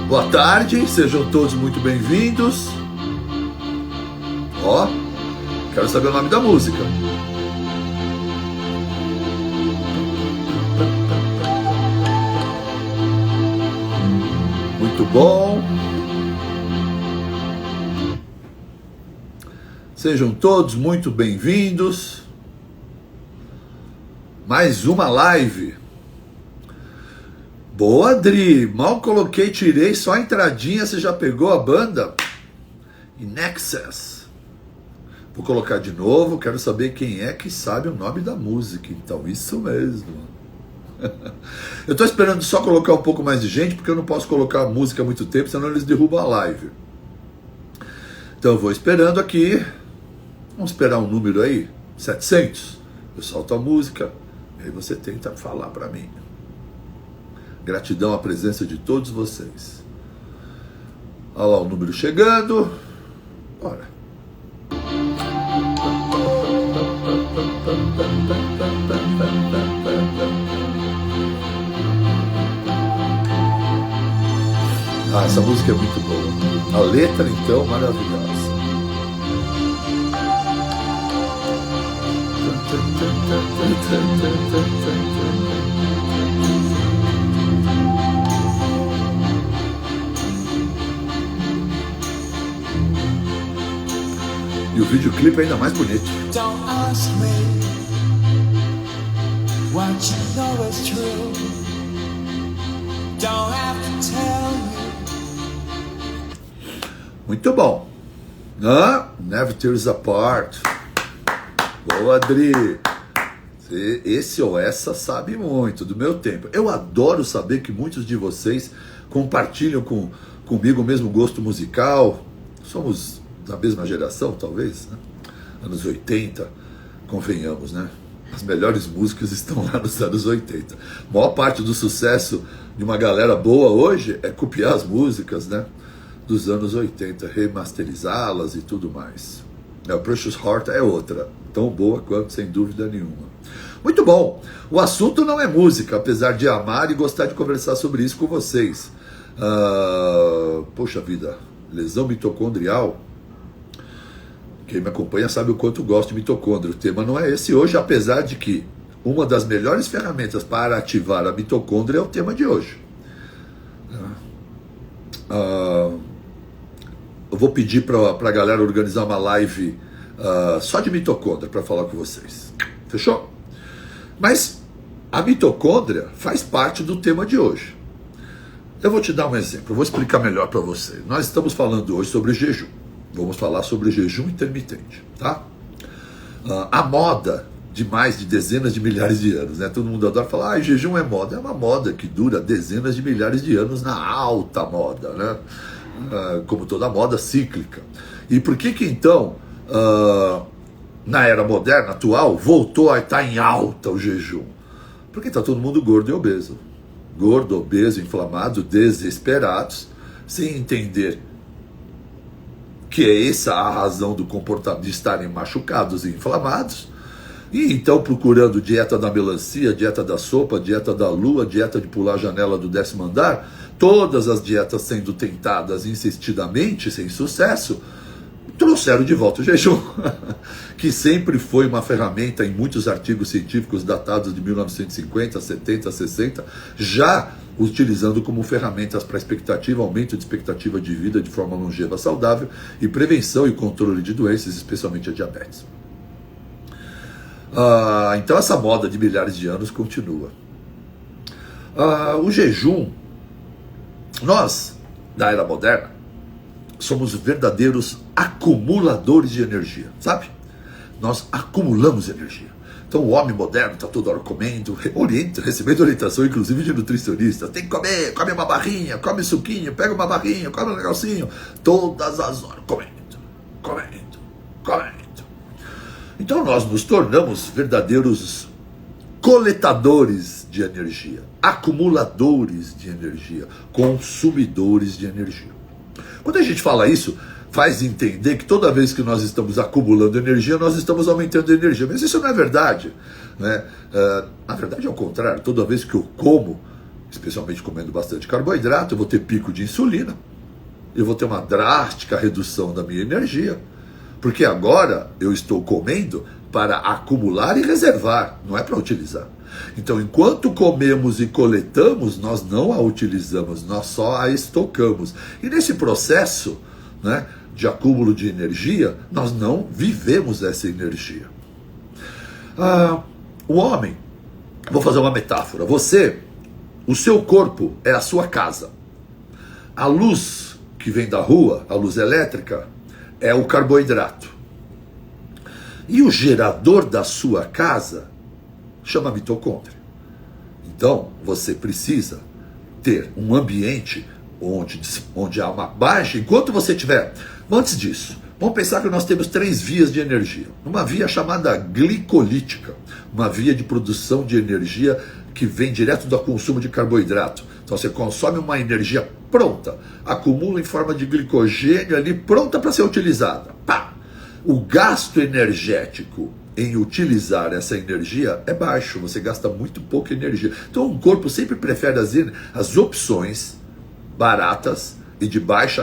Boa tarde, sejam todos muito bem-vindos. Ó, quero saber o nome da música. Muito bom. Sejam todos muito bem-vindos. Mais uma live. Boa, Adri. Mal coloquei, tirei só a entradinha. Você já pegou a banda? In Excess. Vou colocar de novo. Quero saber quem é que sabe o nome da música. Então, isso mesmo. Eu tô esperando só colocar um pouco mais de gente, porque eu não posso colocar a música há muito tempo, senão eles derrubam a live. Então eu vou esperando aqui. Vamos esperar um número aí, 700. Eu solto a música, e aí você tenta falar para mim. Gratidão à presença de todos vocês. Olha lá o número chegando. Bora. Ah, essa música é muito boa. A letra, então, maravilhosa. E o videoclipe é ainda mais bonito. Don't ask me what you know is true. Don't have to tell you. Muito bom. Never Tears Apart. Boa, Adri. Esse ou essa sabe muito do meu tempo. Eu adoro saber que muitos de vocês compartilham comigo o mesmo gosto musical. Somos da mesma geração, talvez, né? Anos 80, convenhamos, né? As melhores músicas estão lá nos anos 80. A maior parte do sucesso de uma galera boa hoje é copiar as músicas, né? Dos anos 80, remasterizá-las e tudo mais. O Precious Heart é outra, tão boa quanto, sem dúvida nenhuma. Muito bom. O assunto não é música, apesar de amar e gostar de conversar sobre isso com vocês. Poxa vida, lesão mitocondrial. Quem me acompanha sabe o quanto gosto de mitocôndria. O tema não é esse hoje, apesar de que uma das melhores ferramentas para ativar a mitocôndria é o tema de hoje. Eu vou pedir para a galera organizar uma live só de mitocôndria para falar com vocês. Fechou? Mas a mitocôndria faz parte do tema de hoje. Eu vou te dar um exemplo, eu vou explicar melhor para você. Nós estamos falando hoje sobre jejum. Vamos falar sobre jejum intermitente, tá? A moda de mais de dezenas de milhares de anos, né? Todo mundo adora falar, jejum é moda. É uma moda que dura dezenas de milhares de anos na alta moda, né? Como toda moda cíclica. E por que então, na era moderna, atual, voltou a estar em alta o jejum? Porque está todo mundo gordo e obeso. Gordo, obeso, inflamado, desesperados, sem entender que é essa a razão do comportamento de estarem machucados e inflamados, e então procurando dieta da melancia, dieta da sopa, dieta da lua, dieta de pular a janela do 10º andar, todas as dietas sendo tentadas insistidamente, sem sucesso, trouxeram de volta o jejum, que sempre foi uma ferramenta em muitos artigos científicos datados de 1950, 70, 60, já utilizando como ferramentas para expectativa, aumento de expectativa de vida de forma longeva saudável e prevenção e controle de doenças, especialmente a diabetes. Então essa moda de milhares de anos continua. O jejum, nós, da era moderna, somos verdadeiros acumuladores de energia, sabe? Nós acumulamos energia. Então o homem moderno está toda hora comendo, recebendo orientação inclusive de nutricionista. Tem que comer, come uma barrinha, come suquinho, pega uma barrinha, come um negocinho. Todas as horas, comendo. Então nós nos tornamos verdadeiros coletadores de energia, acumuladores de energia, consumidores de energia. Quando a gente fala isso, faz entender que toda vez que nós estamos acumulando energia, nós estamos aumentando a energia. Mas isso não é verdade, né? Na verdade é o contrário. Toda vez que eu como, especialmente comendo bastante carboidrato, eu vou ter pico de insulina, eu vou ter uma drástica redução da minha energia, porque agora eu estou comendo para acumular e reservar, não é para utilizar. Então, enquanto comemos e coletamos, nós não a utilizamos, nós só a estocamos. E nesse processo, né, de acúmulo de energia, nós não vivemos essa energia. O homem, vou fazer uma metáfora, o seu corpo é a sua casa. A luz que vem da rua, a luz elétrica, é o carboidrato. E o gerador da sua casa chama mitocôndria. Então, você precisa ter um ambiente onde há uma baixa, enquanto você tiver... Antes disso, vamos pensar que nós temos 3 vias de energia. Uma via chamada glicolítica, uma via de produção de energia que vem direto do consumo de carboidrato. Então você consome uma energia pronta, acumula em forma de glicogênio ali, pronta para ser utilizada. Pá! O gasto energético em utilizar essa energia é baixo, você gasta muito pouca energia. Então o corpo sempre prefere as opções baratas e de baixo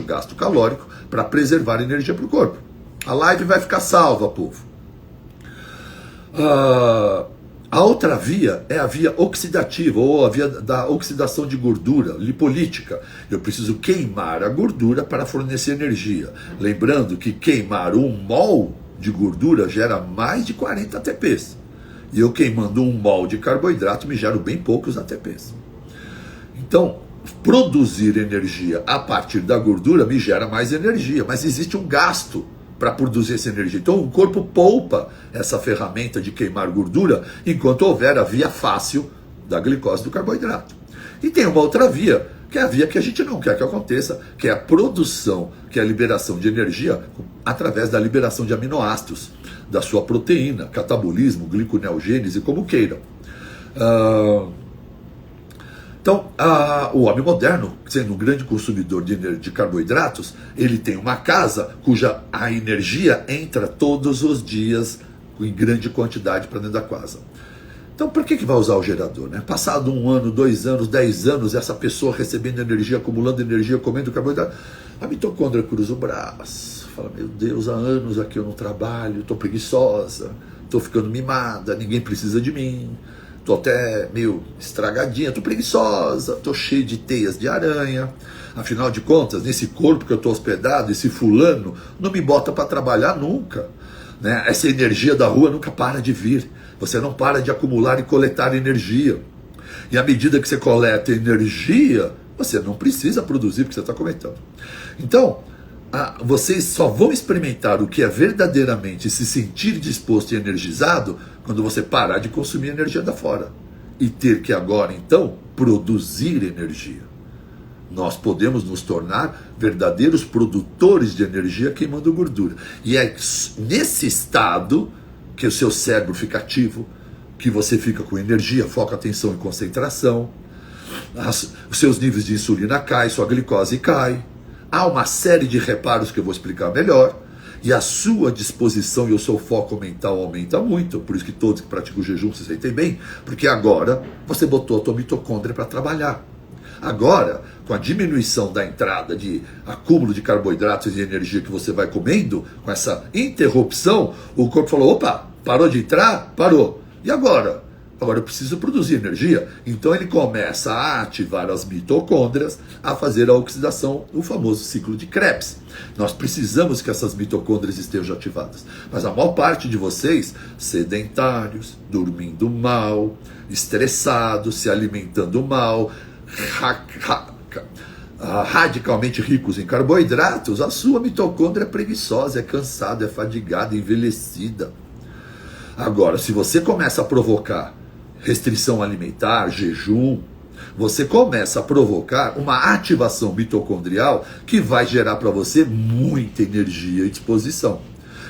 gasto calórico para preservar energia para o corpo. A live vai ficar salva, povo. A outra via é a via oxidativa, ou a via da oxidação de gordura, lipolítica. Eu preciso queimar a gordura para fornecer energia. Lembrando que queimar 1 mol de gordura gera mais de 40 ATPs. E eu queimando 1 mol de carboidrato me gero bem poucos ATPs. Então, produzir energia a partir da gordura me gera mais energia, mas existe um gasto para produzir essa energia. Então o corpo poupa essa ferramenta de queimar gordura enquanto houver a via fácil da glicose do carboidrato. E tem uma outra via, que é a via que a gente não quer que aconteça, que é a produção, que é a liberação de energia através da liberação de aminoácidos, da sua proteína, catabolismo, gliconeogênese, como queiram. Então, o homem moderno, sendo um grande consumidor de carboidratos, ele tem uma casa cuja a energia entra todos os dias em grande quantidade para dentro da casa. Então, por que vai usar o gerador? Né? Passado 1 ano, 2 anos, 10 anos, essa pessoa recebendo energia, acumulando energia, comendo carboidrato, a mitocôndria cruza o braço, fala, meu Deus, há anos aqui eu não trabalho, estou preguiçosa, estou ficando mimada, ninguém precisa de mim, estou até meio estragadinha, estou preguiçosa, estou cheio de teias de aranha, afinal de contas, nesse corpo que eu estou hospedado, esse fulano não me bota para trabalhar nunca, né? Essa energia da rua nunca para de vir, você não para de acumular e coletar energia, e à medida que você coleta energia, você não precisa produzir porque você está coletando. Então, vocês só vão experimentar o que é verdadeiramente se sentir disposto e energizado quando você parar de consumir energia da fora e ter que agora então produzir energia. Nós podemos nos tornar verdadeiros produtores de energia queimando gordura, e é nesse estado que o seu cérebro fica ativo, que você fica com energia, foco, atenção e concentração, os seus níveis de insulina caem, sua glicose cai. Há uma série de reparos que eu vou explicar melhor, e a sua disposição e o seu foco mental aumenta muito, por isso que todos que praticam o jejum se sentem bem, porque agora você botou a tua mitocôndria para trabalhar. Agora, com a diminuição da entrada de acúmulo de carboidratos e energia que você vai comendo, com essa interrupção, o corpo falou, opa, parou de entrar? Parou. E agora? Agora eu preciso produzir energia. Então ele começa a ativar as mitocôndrias, a fazer a oxidação, o famoso ciclo de Krebs. Nós precisamos que essas mitocôndrias estejam ativadas. Mas a maior parte de vocês, sedentários, dormindo mal, estressados, se alimentando mal, radicalmente ricos em carboidratos, a sua mitocôndria é preguiçosa, é cansada, é fadigada, é envelhecida. Agora, se você começa a provocar restrição alimentar, jejum, você começa a provocar uma ativação mitocondrial que vai gerar para você muita energia e disposição.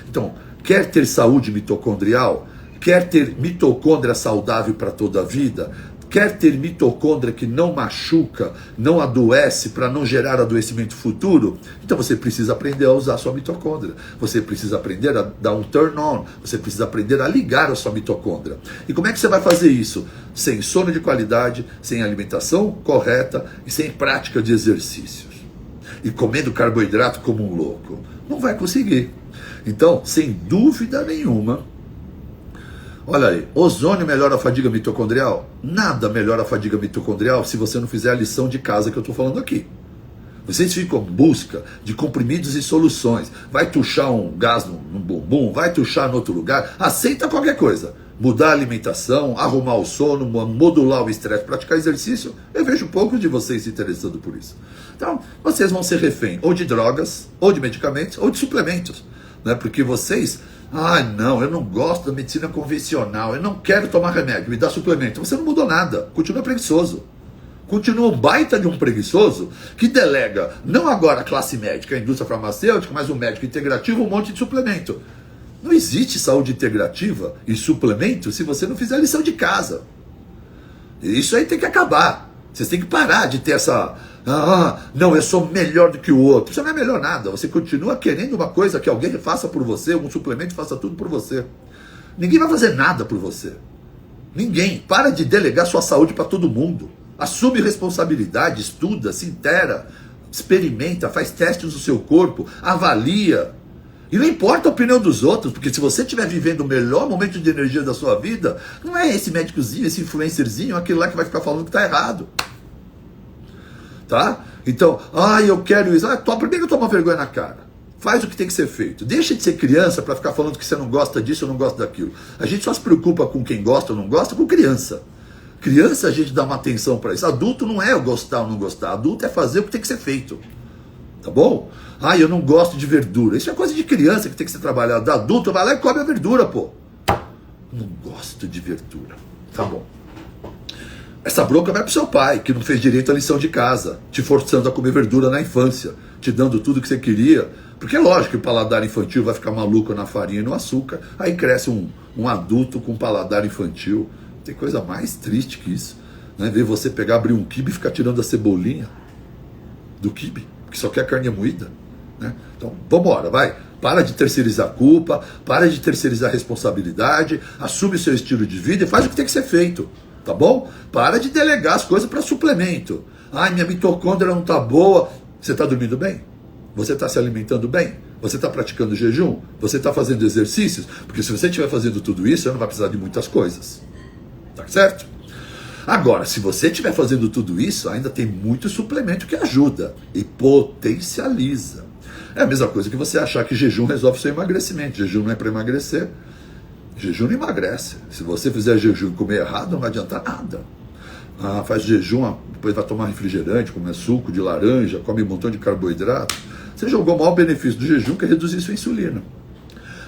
Então, quer ter saúde mitocondrial, quer ter mitocôndria saudável para toda a vida, Quer ter mitocôndria que não machuca, não adoece, para não gerar adoecimento futuro? Então você precisa aprender a usar a sua mitocôndria. Você precisa aprender a dar um turn on. Você precisa aprender a ligar a sua mitocôndria. E como é que você vai fazer isso? Sem sono de qualidade, sem alimentação correta e sem prática de exercícios. E comendo carboidrato como um louco. Não vai conseguir. Então, sem dúvida nenhuma, olha aí, ozônio melhora a fadiga mitocondrial? Nada melhora a fadiga mitocondrial se você não fizer a lição de casa que eu estou falando aqui. Vocês ficam em busca de comprimidos e soluções. Vai tuchar um gás no bumbum, vai tuchar em outro lugar, aceita qualquer coisa. Mudar a alimentação, arrumar o sono, modular o estresse, praticar exercício. Eu vejo poucos de vocês se interessando por isso. Então, vocês vão ser refém ou de drogas, ou de medicamentos, ou de suplementos. Né? Porque vocês, não, eu não gosto da medicina convencional, eu não quero tomar remédio, me dá suplemento. Você não mudou nada, continua preguiçoso. Continua um baita de um preguiçoso que delega, não agora a classe médica, a indústria farmacêutica, mas o médico integrativo, um monte de suplemento. Não existe saúde integrativa e suplemento se você não fizer a lição de casa. Isso aí tem que acabar. Vocês têm que parar de ter essa... não, eu sou melhor do que o outro. Você não é melhor nada. Você continua querendo uma coisa que alguém faça por você, um suplemento faça tudo por você. Ninguém vai fazer nada por você. Ninguém. Para de delegar sua saúde para todo mundo. Assume responsabilidade, estuda, se intera, experimenta, faz testes no seu corpo, avalia. E não importa a opinião dos outros, porque se você estiver vivendo o melhor momento de energia da sua vida, não é esse médicozinho, esse influencerzinho, aquele lá que vai ficar falando que está errado. Tá? Então, eu quero isso. Primeiro toma vergonha na cara. Faz o que tem que ser feito. Deixa de ser criança para ficar falando que você não gosta disso ou não gosta daquilo. A gente só se preocupa com quem gosta ou não gosta com criança. Criança a gente dá uma atenção para isso. Adulto não é gostar ou não gostar. Adulto é fazer o que tem que ser feito. Tá bom? Eu não gosto de verdura. Isso é coisa de criança que tem que ser trabalhada. Adulto vai lá e come a verdura, pô. Não gosto de verdura. Tá bom. Essa bronca vai pro seu pai, que não fez direito à lição de casa, te forçando a comer verdura na infância, te dando tudo que você queria. Porque é lógico que o paladar infantil vai ficar maluco na farinha e no açúcar. Aí cresce um adulto com paladar infantil. Tem coisa mais triste que isso. Né? Ver você pegar, abrir um quibe e ficar tirando a cebolinha do quibe, que só quer carne moída. Né? Então, vambora, vai. Para de terceirizar a culpa, para de terceirizar a responsabilidade, assume o seu estilo de vida e faz o que tem que ser feito. Tá bom? Para de delegar as coisas para suplemento. Minha mitocôndria não tá boa. Você está dormindo bem? Você está se alimentando bem? Você está praticando jejum? Você está fazendo exercícios? Porque se você estiver fazendo tudo isso, você não vai precisar de muitas coisas. Tá certo? Agora, se você estiver fazendo tudo isso, ainda tem muito suplemento que ajuda e potencializa. É a mesma coisa que você achar que jejum resolve o seu emagrecimento. Jejum não é para emagrecer. Jejum não emagrece. Se você fizer jejum e comer errado, não vai adiantar nada. Faz jejum, depois vai tomar refrigerante, comer suco de laranja, come um montão de carboidrato. Você jogou o maior benefício do jejum, que é reduzir sua insulina.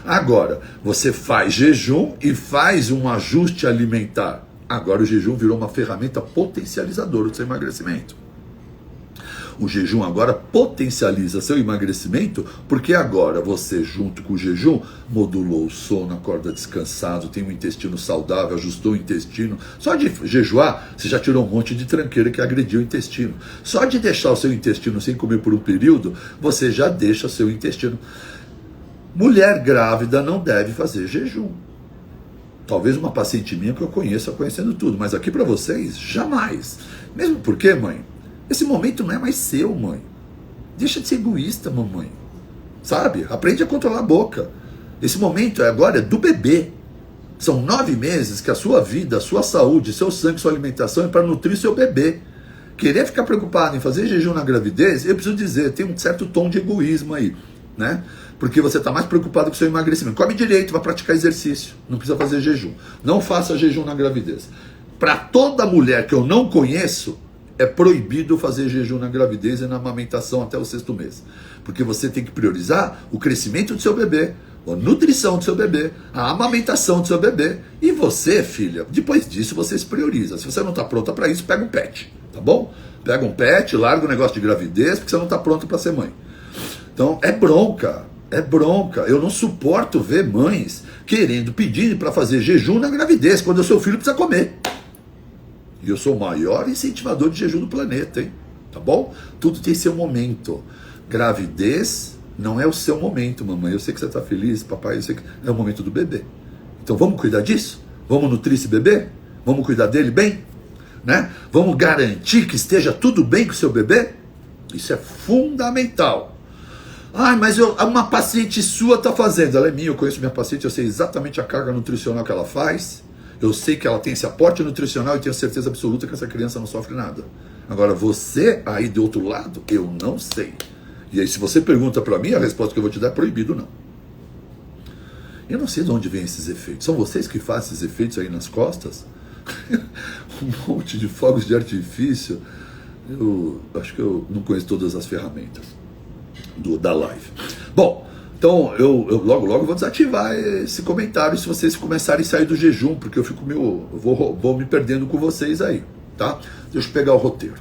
Agora, você faz jejum e faz um ajuste alimentar. Agora o jejum virou uma ferramenta potencializadora do seu emagrecimento. O jejum agora potencializa seu emagrecimento, porque agora você, junto com o jejum, modulou o sono, acorda descansado, tem um intestino saudável, ajustou o intestino. Só de jejuar, você já tirou um monte de tranqueira que agrediu o intestino. Só de deixar o seu intestino sem comer por um período, você já deixa seu intestino. Mulher grávida não deve fazer jejum. Talvez uma paciente minha que eu conheça conhecendo tudo, mas aqui para vocês, jamais. Mesmo porque, mãe, esse momento não é mais seu, mãe. Deixa de ser egoísta, mamãe. Sabe? Aprende a controlar a boca. Esse momento agora é do bebê. São 9 meses que a sua vida, a sua saúde, seu sangue, sua alimentação é para nutrir seu bebê. Querer ficar preocupado em fazer jejum na gravidez, eu preciso dizer, tem um certo tom de egoísmo aí, né? Porque você está mais preocupado com o seu emagrecimento. Come direito, vai praticar exercício. Não precisa fazer jejum. Não faça jejum na gravidez. Para toda mulher que eu não conheço, é proibido fazer jejum na gravidez e na amamentação até o 6º mês. Porque você tem que priorizar o crescimento do seu bebê, a nutrição do seu bebê, a amamentação do seu bebê. E você, filha, depois disso você se prioriza. Se você não está pronta para isso, pega um pet, tá bom? Pega um pet, larga o negócio de gravidez, porque você não está pronta para ser mãe. Então, é bronca. É bronca. Eu não suporto ver mães pedindo para fazer jejum na gravidez, quando o seu filho precisa comer. E eu sou o maior incentivador de jejum do planeta, hein? Tá bom? Tudo tem seu momento. Gravidez não é o seu momento, mamãe. Eu sei que você está feliz, papai, eu sei que é o momento do bebê. Então vamos cuidar disso? Vamos nutrir esse bebê? Vamos cuidar dele bem? Né? Vamos garantir que esteja tudo bem com o seu bebê? Isso é fundamental. Ah, mas uma paciente sua está fazendo. Ela é minha, eu conheço minha paciente, eu sei exatamente a carga nutricional que ela faz. Eu sei que ela tem esse aporte nutricional e tenho certeza absoluta que essa criança não sofre nada. Agora, você aí do outro lado, eu não sei. E aí, se você pergunta para mim, a resposta que eu vou te dar é proibido, não. Eu não sei de onde vêm esses efeitos. São vocês que fazem esses efeitos aí nas costas? Um monte de fogos de artifício. Eu acho que eu não conheço todas as ferramentas da live. Bom, então eu logo vou desativar esse comentário se vocês começarem a sair do jejum, porque eu fico vou me perdendo com vocês aí, tá? Deixa eu pegar o roteiro.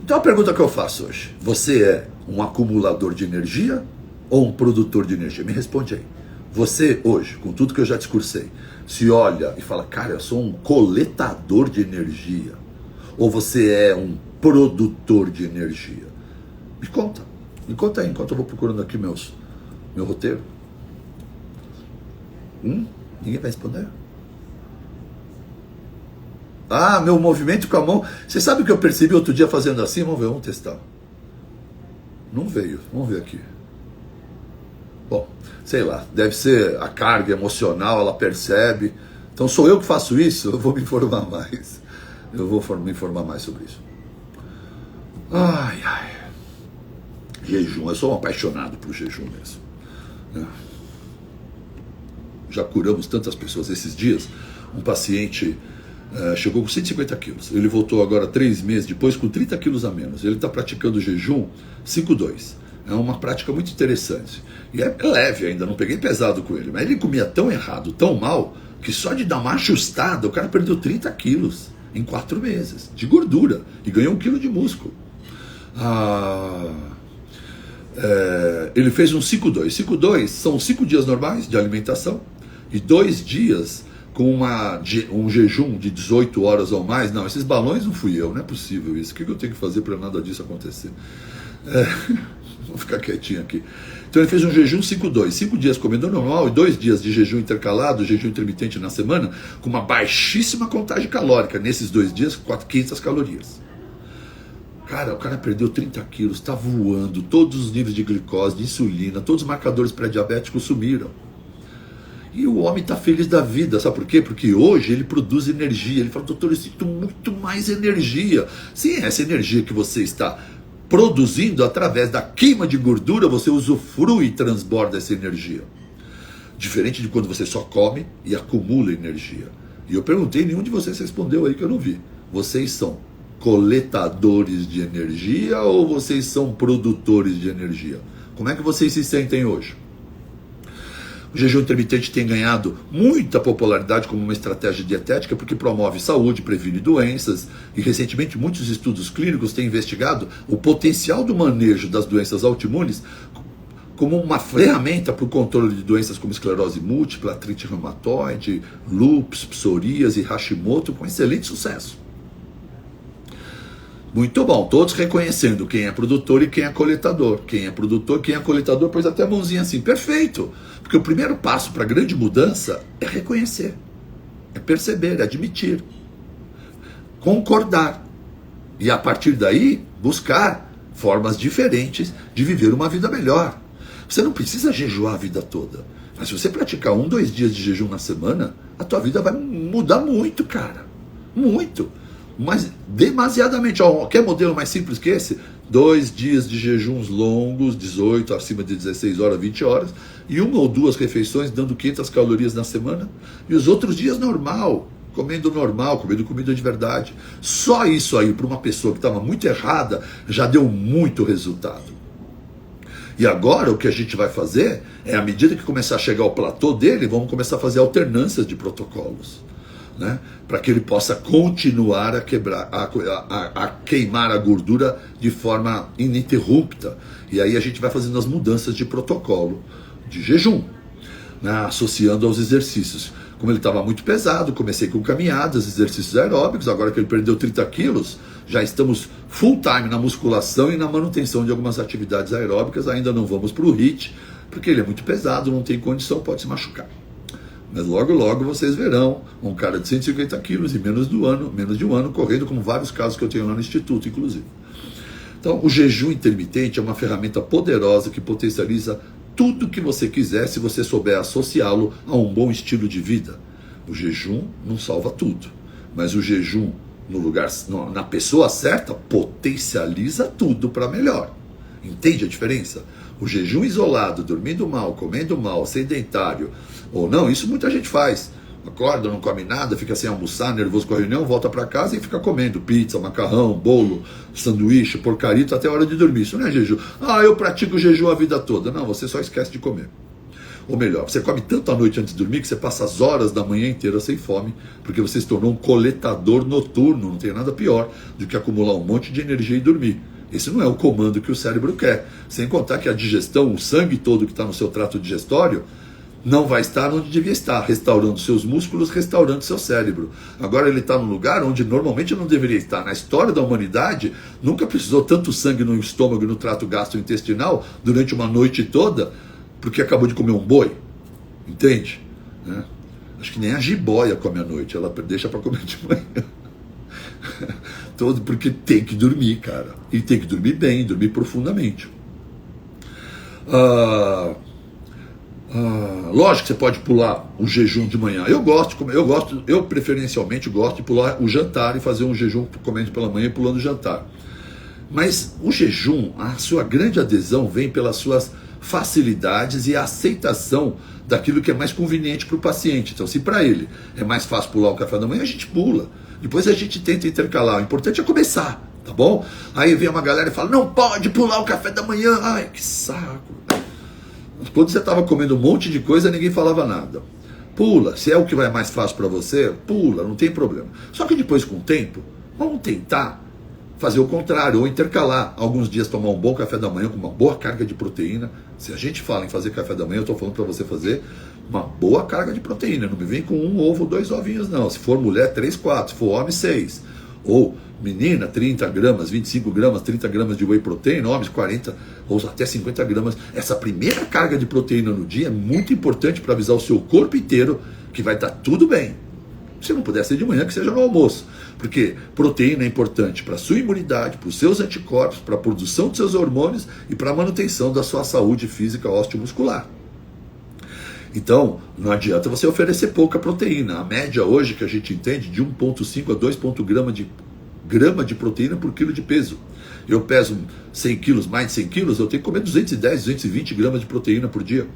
Então a pergunta que eu faço hoje: você é um acumulador de energia ou um produtor de energia? Me responde aí. Você hoje, com tudo que eu já discursei, se olha e fala, cara, eu sou um coletador de energia, ou você é um produtor de energia? Me conta aí, enquanto eu vou procurando aqui meu roteiro. Ninguém vai responder? Ah, meu movimento com a mão. Você sabe o que eu percebi outro dia fazendo assim? Vamos ver, vamos testar. Não veio, vamos ver aqui. Bom, sei lá, deve ser a carga emocional, ela percebe. Então sou eu que faço isso? Eu vou me informar mais. Eu vou me informar mais sobre isso. Ai. Jejum, eu sou um apaixonado por jejum mesmo. Já curamos tantas pessoas. Esses dias, um paciente chegou com 150 quilos. Ele voltou agora 3 meses depois com 30 quilos a menos. Ele está praticando jejum 5-2. É uma prática muito interessante. E é leve ainda, não peguei pesado com ele. Mas ele comia tão errado, tão mal, que só de dar uma ajustada, o cara perdeu 30 quilos em 4 meses de gordura. E ganhou 1 quilo de músculo. Ele fez um 5-2. 5-2 são 5 dias normais de alimentação e 2 dias com um jejum de 18 horas ou mais. Não, esses balões não fui eu, não é possível isso. O que eu tenho que fazer para nada disso acontecer? Vou ficar quietinho aqui. Então ele fez um jejum 5-2, 5 dias comendo normal e 2 dias de jejum intercalado, jejum intermitente na semana, com uma baixíssima contagem calórica. Nesses 2 dias, 500 calorias. Cara, o cara perdeu 30 quilos, está voando, todos os níveis de glicose, de insulina, todos os marcadores pré-diabéticos sumiram. E o homem está feliz da vida, sabe por quê? Porque hoje ele produz energia. Ele fala, doutor, eu sinto muito mais energia. Sim, essa energia que você está produzindo através da queima de gordura, você usufrui e transborda essa energia. Diferente de quando você só come e acumula energia. E eu perguntei, nenhum de vocês respondeu aí que eu não vi. Vocês são coletadores de energia ou vocês são produtores de energia? Como é que vocês se sentem hoje? O jejum intermitente tem ganhado muita popularidade como uma estratégia dietética porque promove saúde, previne doenças e recentemente muitos estudos clínicos têm investigado o potencial do manejo das doenças autoimunes como uma ferramenta para o controle de doenças como esclerose múltipla, artrite reumatoide, lúpus, psoríase e Hashimoto com excelente sucesso. Muito bom, todos reconhecendo quem é produtor e quem é coletador. Quem é produtor, quem é coletador, pôs até a mãozinha assim, perfeito. Porque o primeiro passo para a grande mudança é reconhecer, é perceber, é admitir, concordar. E a partir daí, buscar formas diferentes de viver uma vida melhor. Você não precisa jejuar a vida toda. Mas se você praticar 1-2 dias de jejum na semana, a tua vida vai mudar muito, cara. Muito. Mas demasiadamente. Quer modelo mais simples que esse? 2 dias de jejuns longos, 18, acima de 16 horas, 20 horas, e 1 ou 2 refeições, dando 500 calorias na semana, e os outros dias normal, comendo comida de verdade. Só isso aí, para uma pessoa que estava muito errada, já deu muito resultado. E agora o que a gente vai fazer é, à medida que começar a chegar ao platô dele, vamos começar a fazer alternâncias de protocolos. Né, para que ele possa continuar a queimar a gordura de forma ininterrupta. E aí a gente vai fazendo as mudanças de protocolo de jejum, né, associando aos exercícios. Como ele estava muito pesado, comecei com caminhadas, exercícios aeróbicos, agora que ele perdeu 30 quilos, já estamos full time na musculação e na manutenção de algumas atividades aeróbicas, ainda não vamos para o HIIT, porque ele é muito pesado, não tem condição, pode se machucar. Mas logo, logo vocês verão um cara de 150 quilos em menos de um ano, correndo, como vários casos que eu tenho lá no Instituto, inclusive. Então, o jejum intermitente é uma ferramenta poderosa que potencializa tudo que você quiser se você souber associá-lo a um bom estilo de vida. O jejum não salva tudo, mas o jejum na pessoa certa potencializa tudo para melhor. Entende a diferença? O jejum isolado, dormindo mal, comendo mal, sedentário, ou não, isso muita gente faz. Acorda, não come nada, fica sem almoçar, nervoso com a reunião, volta para casa e fica comendo pizza, macarrão, bolo, sanduíche, porcarito até a hora de dormir. Isso não é jejum. Eu pratico jejum a vida toda. Não, você só esquece de comer. Ou melhor, você come tanto à noite antes de dormir que você passa as horas da manhã inteira sem fome, porque você se tornou um coletador noturno. Não tem nada pior do que acumular um monte de energia e dormir. Esse não é o comando que o cérebro quer. Sem contar que a digestão, o sangue todo que está no seu trato digestório, não vai estar onde devia estar, restaurando seus músculos, restaurando seu cérebro. Agora ele está num lugar onde normalmente não deveria estar. Na história da humanidade, nunca precisou tanto sangue no estômago e no trato gastrointestinal durante uma noite toda, porque acabou de comer um boi. Entende? Acho que nem a jiboia come à noite, ela deixa para comer de manhã. Todo porque tem que dormir, cara. E tem que dormir bem, dormir profundamente. Lógico que você pode pular o jejum de manhã. Eu preferencialmente gosto de pular o jantar e fazer um jejum comendo pela manhã e pulando o jantar. Mas o jejum, a sua grande adesão vem pelas suas facilidades e a aceitação daquilo que é mais conveniente para o paciente. Então, se para ele é mais fácil pular o café da manhã, a gente pula. Depois a gente tenta intercalar. O importante é começar, tá bom? Aí vem uma galera e fala, não pode pular o café da manhã. Ai, que saco. Quando você estava comendo um monte de coisa, ninguém falava nada. Pula, se é o que vai mais fácil para você, pula, não tem problema. Só que depois, com o tempo, vamos tentar fazer o contrário, ou intercalar. Alguns dias tomar um bom café da manhã com uma boa carga de proteína. Se a gente fala em fazer café da manhã, eu estou falando para você fazer uma boa carga de proteína. Não me vem com um ovo, 2 ovinhos, não. Se for mulher, 3, 4. Se for homem, 6. Ou menina, 30 gramas, 25 gramas, 30 gramas de whey protein, homens 40 ou até 50 gramas. Essa primeira carga de proteína no dia é muito importante para avisar o seu corpo inteiro que vai estar tudo bem. Se não puder ser de manhã, que seja no almoço. Porque proteína é importante para a sua imunidade, para os seus anticorpos, para a produção dos seus hormônios e para a manutenção da sua saúde física osteomuscular. Então, não adianta você oferecer pouca proteína. A média hoje que a gente entende de 1,5 a 2 grama de proteína por quilo de peso. Eu peso 100 quilos, mais de 100 quilos, eu tenho que comer 210, 220 gramas de proteína por dia.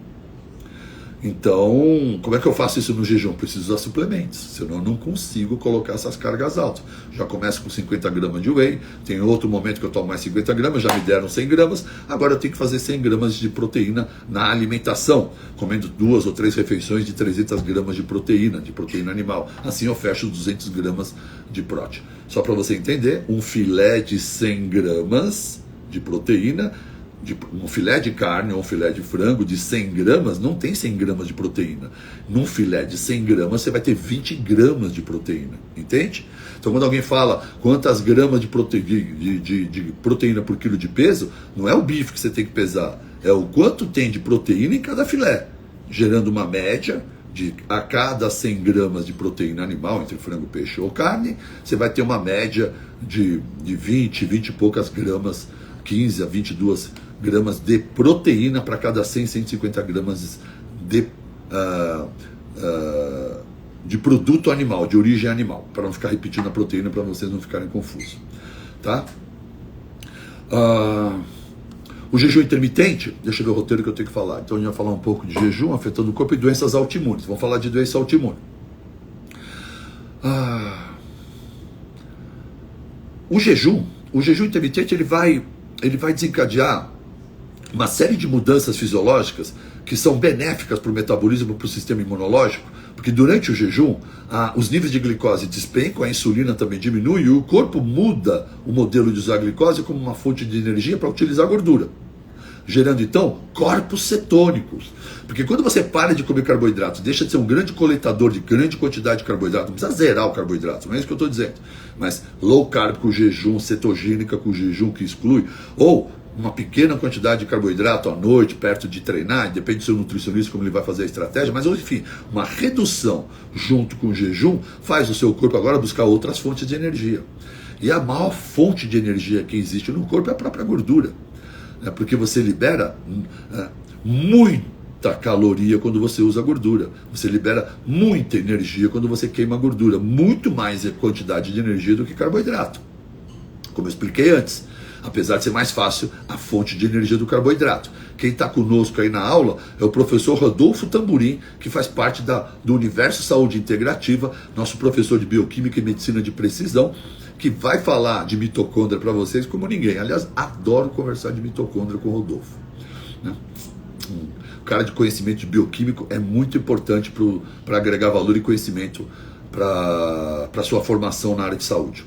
Então, como é que eu faço isso no jejum? Preciso usar suplementos, senão eu não consigo colocar essas cargas altas. Já começo com 50 gramas de whey, tem outro momento que eu tomo mais 50 gramas, já me deram 100 gramas, agora eu tenho que fazer 100 gramas de proteína na alimentação, comendo 2 ou 3 refeições de 300 gramas de proteína animal. Assim eu fecho 200 gramas de prótein. Só para você entender, um filé de 100 gramas de proteína, um filé de carne ou um filé de frango de 100 gramas, não tem 100 gramas de proteína. Num filé de 100 gramas, você vai ter 20 gramas de proteína. Entende? Então, quando alguém fala quantas gramas de proteína por quilo de peso, não é o bife que você tem que pesar, é o quanto tem de proteína em cada filé, gerando uma média de a cada 100 gramas de proteína animal, entre frango, peixe ou carne, você vai ter uma média de 20 e poucas gramas, 15 a 22 gramas de proteína para cada 100, 150 gramas de produto animal, de origem animal, para não ficar repetindo a proteína, para vocês não ficarem confusos. Tá? O jejum intermitente, deixa eu ver o roteiro que eu tenho que falar. Então a gente vai falar um pouco de jejum afetando o corpo e doenças autoimunes. Vamos falar de doença autoimune. O jejum intermitente ele vai desencadear uma série de mudanças fisiológicas que são benéficas para o metabolismo, para o sistema imunológico, porque durante o jejum os níveis de glicose despencam, a insulina também diminui e o corpo muda o modelo de usar a glicose como uma fonte de energia para utilizar a gordura. gerando então corpos cetônicos. Porque quando você para de comer carboidrato, deixa de ser um grande coletador de grande quantidade de carboidrato, não precisa zerar o carboidrato, não é isso que eu estou dizendo, mas low carb com jejum, cetogênica com jejum que exclui, ou uma pequena quantidade de carboidrato à noite, perto de treinar, depende do seu nutricionista como ele vai fazer a estratégia, mas enfim, uma redução junto com o jejum faz o seu corpo agora buscar outras fontes de energia. E a maior fonte de energia que existe no corpo é a própria gordura, né? Porque você libera muita caloria quando você usa gordura, você libera muita energia quando você queima gordura, muito mais quantidade de energia do que carboidrato, como eu expliquei antes. Apesar de ser mais fácil a fonte de energia do carboidrato. Quem está conosco aí na aula é o professor Rodolfo Tamburim, que faz parte do Universo Saúde Integrativa, nosso professor de Bioquímica e Medicina de Precisão, que vai falar de mitocôndria para vocês como ninguém. Aliás, adoro conversar de mitocôndria com o Rodolfo, né? O cara de conhecimento bioquímico é muito importante para agregar valor e conhecimento para a sua formação na área de saúde.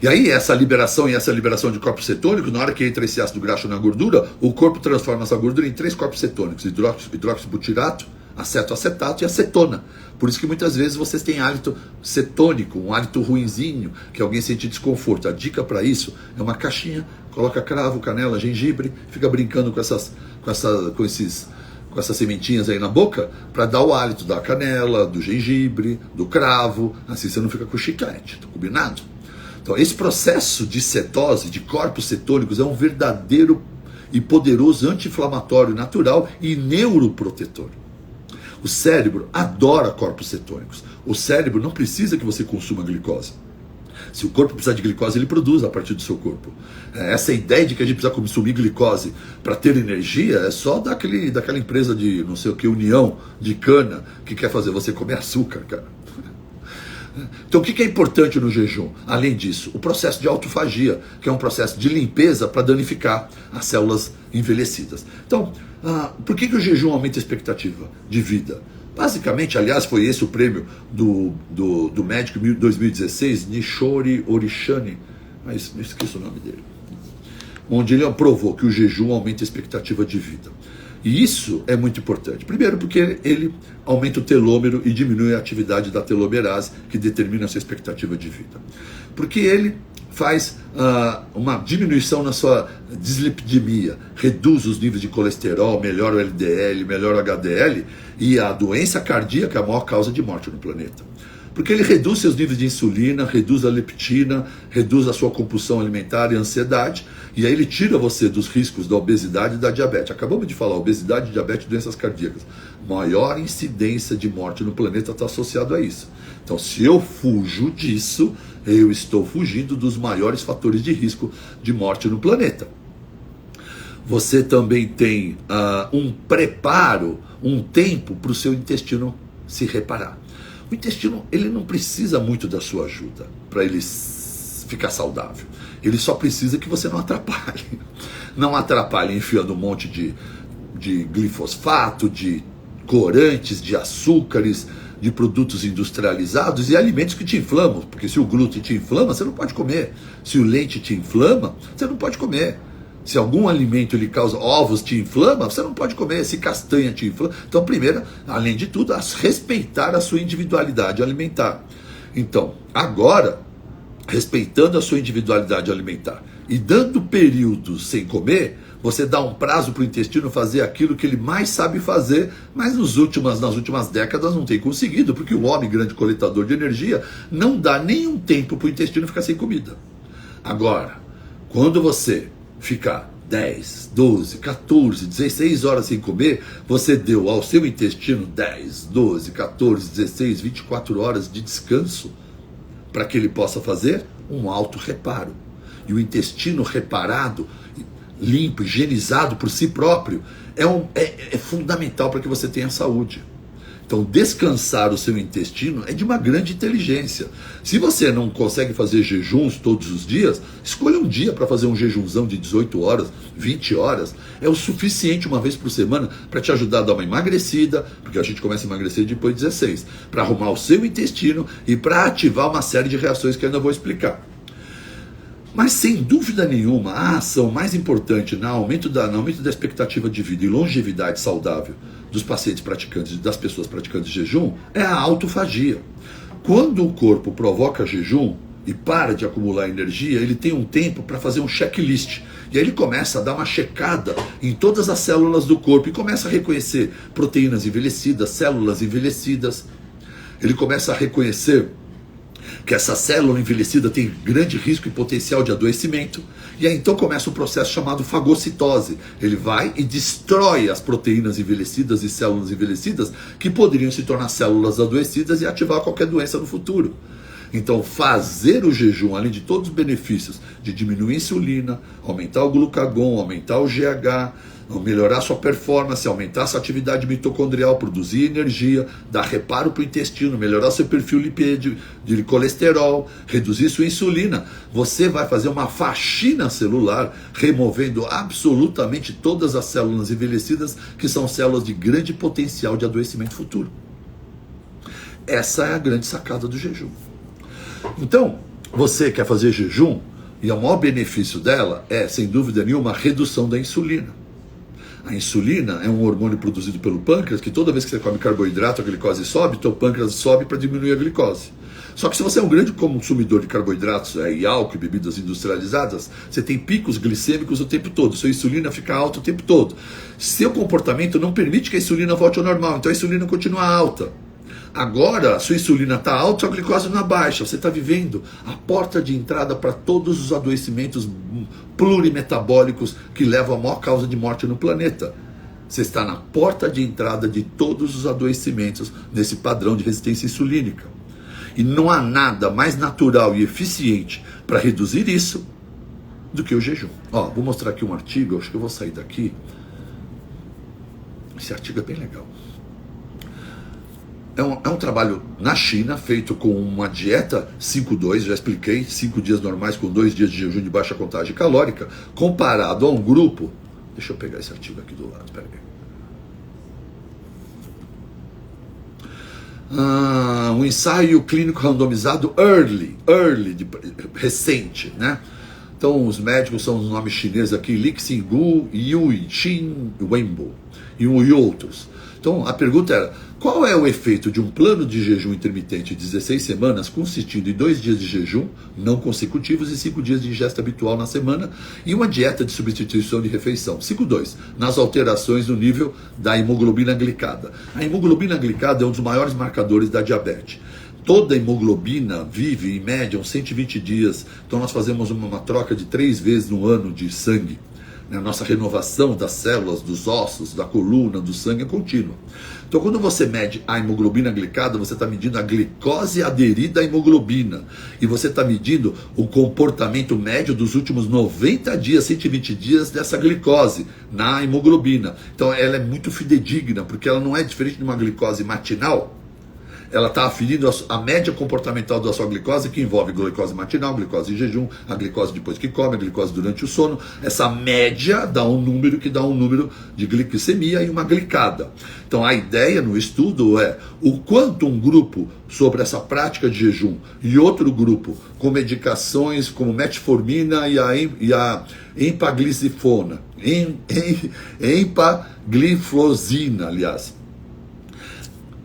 E aí essa liberação de corpos cetônicos, na hora que entra esse ácido graxo na gordura, o corpo transforma essa gordura em 3 corpos cetônicos: hidroxibutirato, acetato e acetona. Por isso que muitas vezes vocês têm hálito cetônico, um hálito ruinzinho, que alguém sente desconforto. A dica para isso é uma caixinha, coloca cravo, canela, gengibre, fica brincando com essas sementinhas aí na boca, para dar o hálito da canela, do gengibre, do cravo, assim você não fica com chiclete, tá combinado? Então esse processo de cetose, de corpos cetônicos, é um verdadeiro e poderoso anti-inflamatório natural e neuroprotetor. O cérebro adora corpos cetônicos. O cérebro não precisa que você consuma glicose. Se o corpo precisar de glicose, ele produz a partir do seu corpo. Essa ideia de que a gente precisa consumir glicose para ter energia é só daquela empresa de não sei o que, União de Cana, que quer fazer você comer açúcar, cara. Então o que é importante no jejum? Além disso, o processo de autofagia, que é um processo de limpeza para danificar as células envelhecidas. Então, por que o jejum aumenta a expectativa de vida? Basicamente, aliás, foi esse o prêmio do médico em 2016, Nishori Orishani, mas eu esqueço o nome dele, onde ele provou que o jejum aumenta a expectativa de vida. E isso é muito importante. Primeiro porque ele aumenta o telômero e diminui a atividade da telomerase, que determina a sua expectativa de vida. Porque ele faz uma diminuição na sua dislipidemia, reduz os níveis de colesterol, melhora o LDL, melhora o HDL, e a doença cardíaca é a maior causa de morte no planeta. Porque ele reduz seus níveis de insulina, reduz a leptina, reduz a sua compulsão alimentar e ansiedade, e aí ele tira você dos riscos da obesidade e da diabetes. Acabamos de falar, obesidade, diabetes e doenças cardíacas. Maior incidência de morte no planeta está associado a isso. Então, se eu fujo disso, eu estou fugindo dos maiores fatores de risco de morte no planeta. Você também tem um preparo, um tempo para o seu intestino se reparar. O intestino, ele não precisa muito da sua ajuda para ele ficar saudável. Ele só precisa que você não atrapalhe. Não atrapalhe enfiando um monte de glifosfato, de corantes, de açúcares, de produtos industrializados e alimentos que te inflamam. Porque se o glúten te inflama, você não pode comer. Se o leite te inflama, você não pode comer. Se algum alimento ele causa, ovos te inflama, você não pode comer. Se castanha te inflama. Então, primeiro, além de tudo, respeitar a sua individualidade alimentar. Então, agora, respeitando a sua individualidade alimentar e dando períodos sem comer, você dá um prazo para o intestino fazer aquilo que ele mais sabe fazer, mas nas últimas décadas não tem conseguido, porque o homem, grande coletador de energia, não dá nenhum tempo para o intestino ficar sem comida. Agora, quando você ficar 10, 12, 14, 16 horas sem comer, você deu ao seu intestino 10, 12, 14, 16, 24 horas de descanso para que ele possa fazer um auto-reparo. E o intestino reparado, limpo, higienizado por si próprio, é fundamental para que você tenha saúde. Então, descansar o seu intestino é de uma grande inteligência. Se você não consegue fazer jejuns todos os dias, escolha um dia para fazer um jejunzão de 18 horas, 20 horas. É o suficiente uma vez por semana para te ajudar a dar uma emagrecida, porque a gente começa a emagrecer depois de 16, para arrumar o seu intestino e para ativar uma série de reações que eu ainda vou explicar. Mas sem dúvida nenhuma, a ação mais importante no aumento da expectativa de vida e longevidade saudável dos pacientes praticantes, das pessoas praticantes de jejum, é a autofagia. Quando o corpo provoca jejum e para de acumular energia, ele tem um tempo para fazer um checklist. E aí ele começa a dar uma checada em todas as células do corpo e começa a reconhecer proteínas envelhecidas, células envelhecidas. Ele começa a reconhecer que essa célula envelhecida tem grande risco e potencial de adoecimento. E aí então começa um processo chamado fagocitose. Ele vai e destrói as proteínas envelhecidas e células envelhecidas que poderiam se tornar células adoecidas e ativar qualquer doença no futuro. Então fazer o jejum, além de todos os benefícios de diminuir a insulina, aumentar o glucagon, aumentar o GH, melhorar sua performance, aumentar sua atividade mitocondrial, produzir energia, dar reparo para o intestino, melhorar seu perfil lipídico de colesterol, reduzir sua insulina, você vai fazer uma faxina celular, removendo absolutamente todas as células envelhecidas, que são células de grande potencial de adoecimento futuro. Essa é a grande sacada do jejum. Então, você quer fazer jejum, e o maior benefício dela é, sem dúvida nenhuma, a redução da insulina. A insulina é um hormônio produzido pelo pâncreas, que toda vez que você come carboidrato, a glicose sobe, então o pâncreas sobe para diminuir a glicose. Só que se você é um grande consumidor de carboidratos e álcool e bebidas industrializadas, você tem picos glicêmicos o tempo todo, sua insulina fica alta o tempo todo. Seu comportamento não permite que a insulina volte ao normal, então a insulina continua alta. Agora, sua insulina está alta, sua glicose não baixa. Você está vivendo a porta de entrada para todos os adoecimentos plurimetabólicos que levam à maior causa de morte no planeta. Você está na porta de entrada de todos os adoecimentos nesse padrão de resistência insulínica. E não há nada mais natural e eficiente para reduzir isso do que o jejum. Ó, vou mostrar aqui um artigo, acho que eu vou sair daqui. Esse artigo é bem legal. É um trabalho na China, feito com uma dieta 5-2, já expliquei, 5 dias normais com 2 dias de jejum de baixa contagem calórica, comparado a um grupo. Deixa eu pegar esse artigo aqui do lado, espera aí. Um ensaio clínico randomizado recente, né? Então os médicos são os nomes chineses aqui, Li Xinggu, Yui, Xin Wenbo e outros. Então a pergunta era, qual é o efeito de um plano de jejum intermitente de 16 semanas, consistindo em 2 dias de jejum não consecutivos e 5 dias de ingesta habitual na semana, e uma dieta de substituição de refeição? 5.2, nas alterações no nível da hemoglobina glicada. A hemoglobina glicada é um dos maiores marcadores da diabetes. Toda hemoglobina vive, em média, uns 120 dias. Então nós fazemos uma troca de 3 vezes no ano de sangue. A nossa renovação das células, dos ossos, da coluna, do sangue é contínua. Então quando você mede a hemoglobina glicada, você está medindo a glicose aderida à hemoglobina. E você está medindo o comportamento médio dos últimos 90 dias, 120 dias dessa glicose na hemoglobina. Então ela é muito fidedigna, porque ela não é diferente de uma glicose matinal. Ela está aferindo a média comportamental da sua glicose, que envolve glicose matinal, glicose em jejum, a glicose depois que come, a glicose durante o sono. Essa média dá um número que dá um número de glicemia e uma glicada. Então a ideia no estudo é o quanto um grupo sobre essa prática de jejum e outro grupo com medicações como metformina e a empagliflozina, empagliflozina, aliás.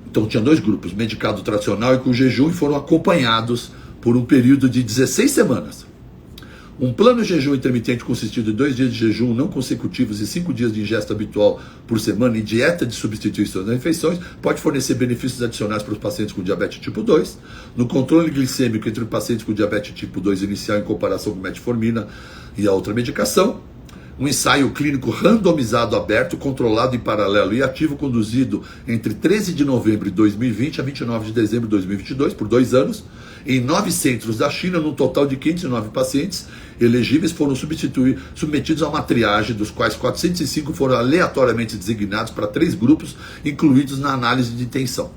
Então tinha 2 grupos, medicado tradicional e com jejum, e foram acompanhados por um período de 16 semanas. Um plano de jejum intermitente consistindo de 2 dias de jejum não consecutivos e 5 dias de ingesta habitual por semana e dieta de substituição das refeições pode fornecer benefícios adicionais para os pacientes com diabetes tipo 2. No controle glicêmico entre pacientes com diabetes tipo 2 inicial em comparação com metformina e a outra medicação. Um ensaio clínico randomizado, aberto, controlado em paralelo e ativo, conduzido entre 13 de novembro de 2020 a 29 de dezembro de 2022, por 2 anos, em 9 centros da China, num total de 509 pacientes elegíveis foram submetidos a uma triagem, dos quais 405 foram aleatoriamente designados para 3 grupos, incluídos na análise de intenção.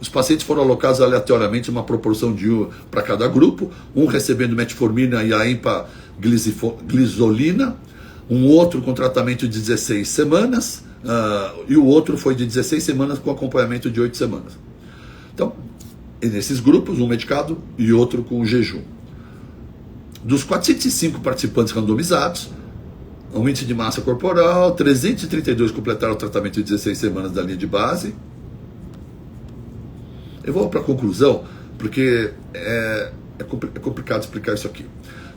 Os pacientes foram alocados aleatoriamente em uma proporção de 1 para cada grupo, um recebendo metformina e a empagliflozina, um outro com tratamento de 16 semanas, e o outro foi de 16 semanas com acompanhamento de 8 semanas. Então, nesses grupos, um medicado e outro com jejum. Dos 405 participantes randomizados, um índice de massa corporal, 332 completaram o tratamento de 16 semanas da linha de base. Eu vou para a conclusão, porque é complicado explicar isso aqui.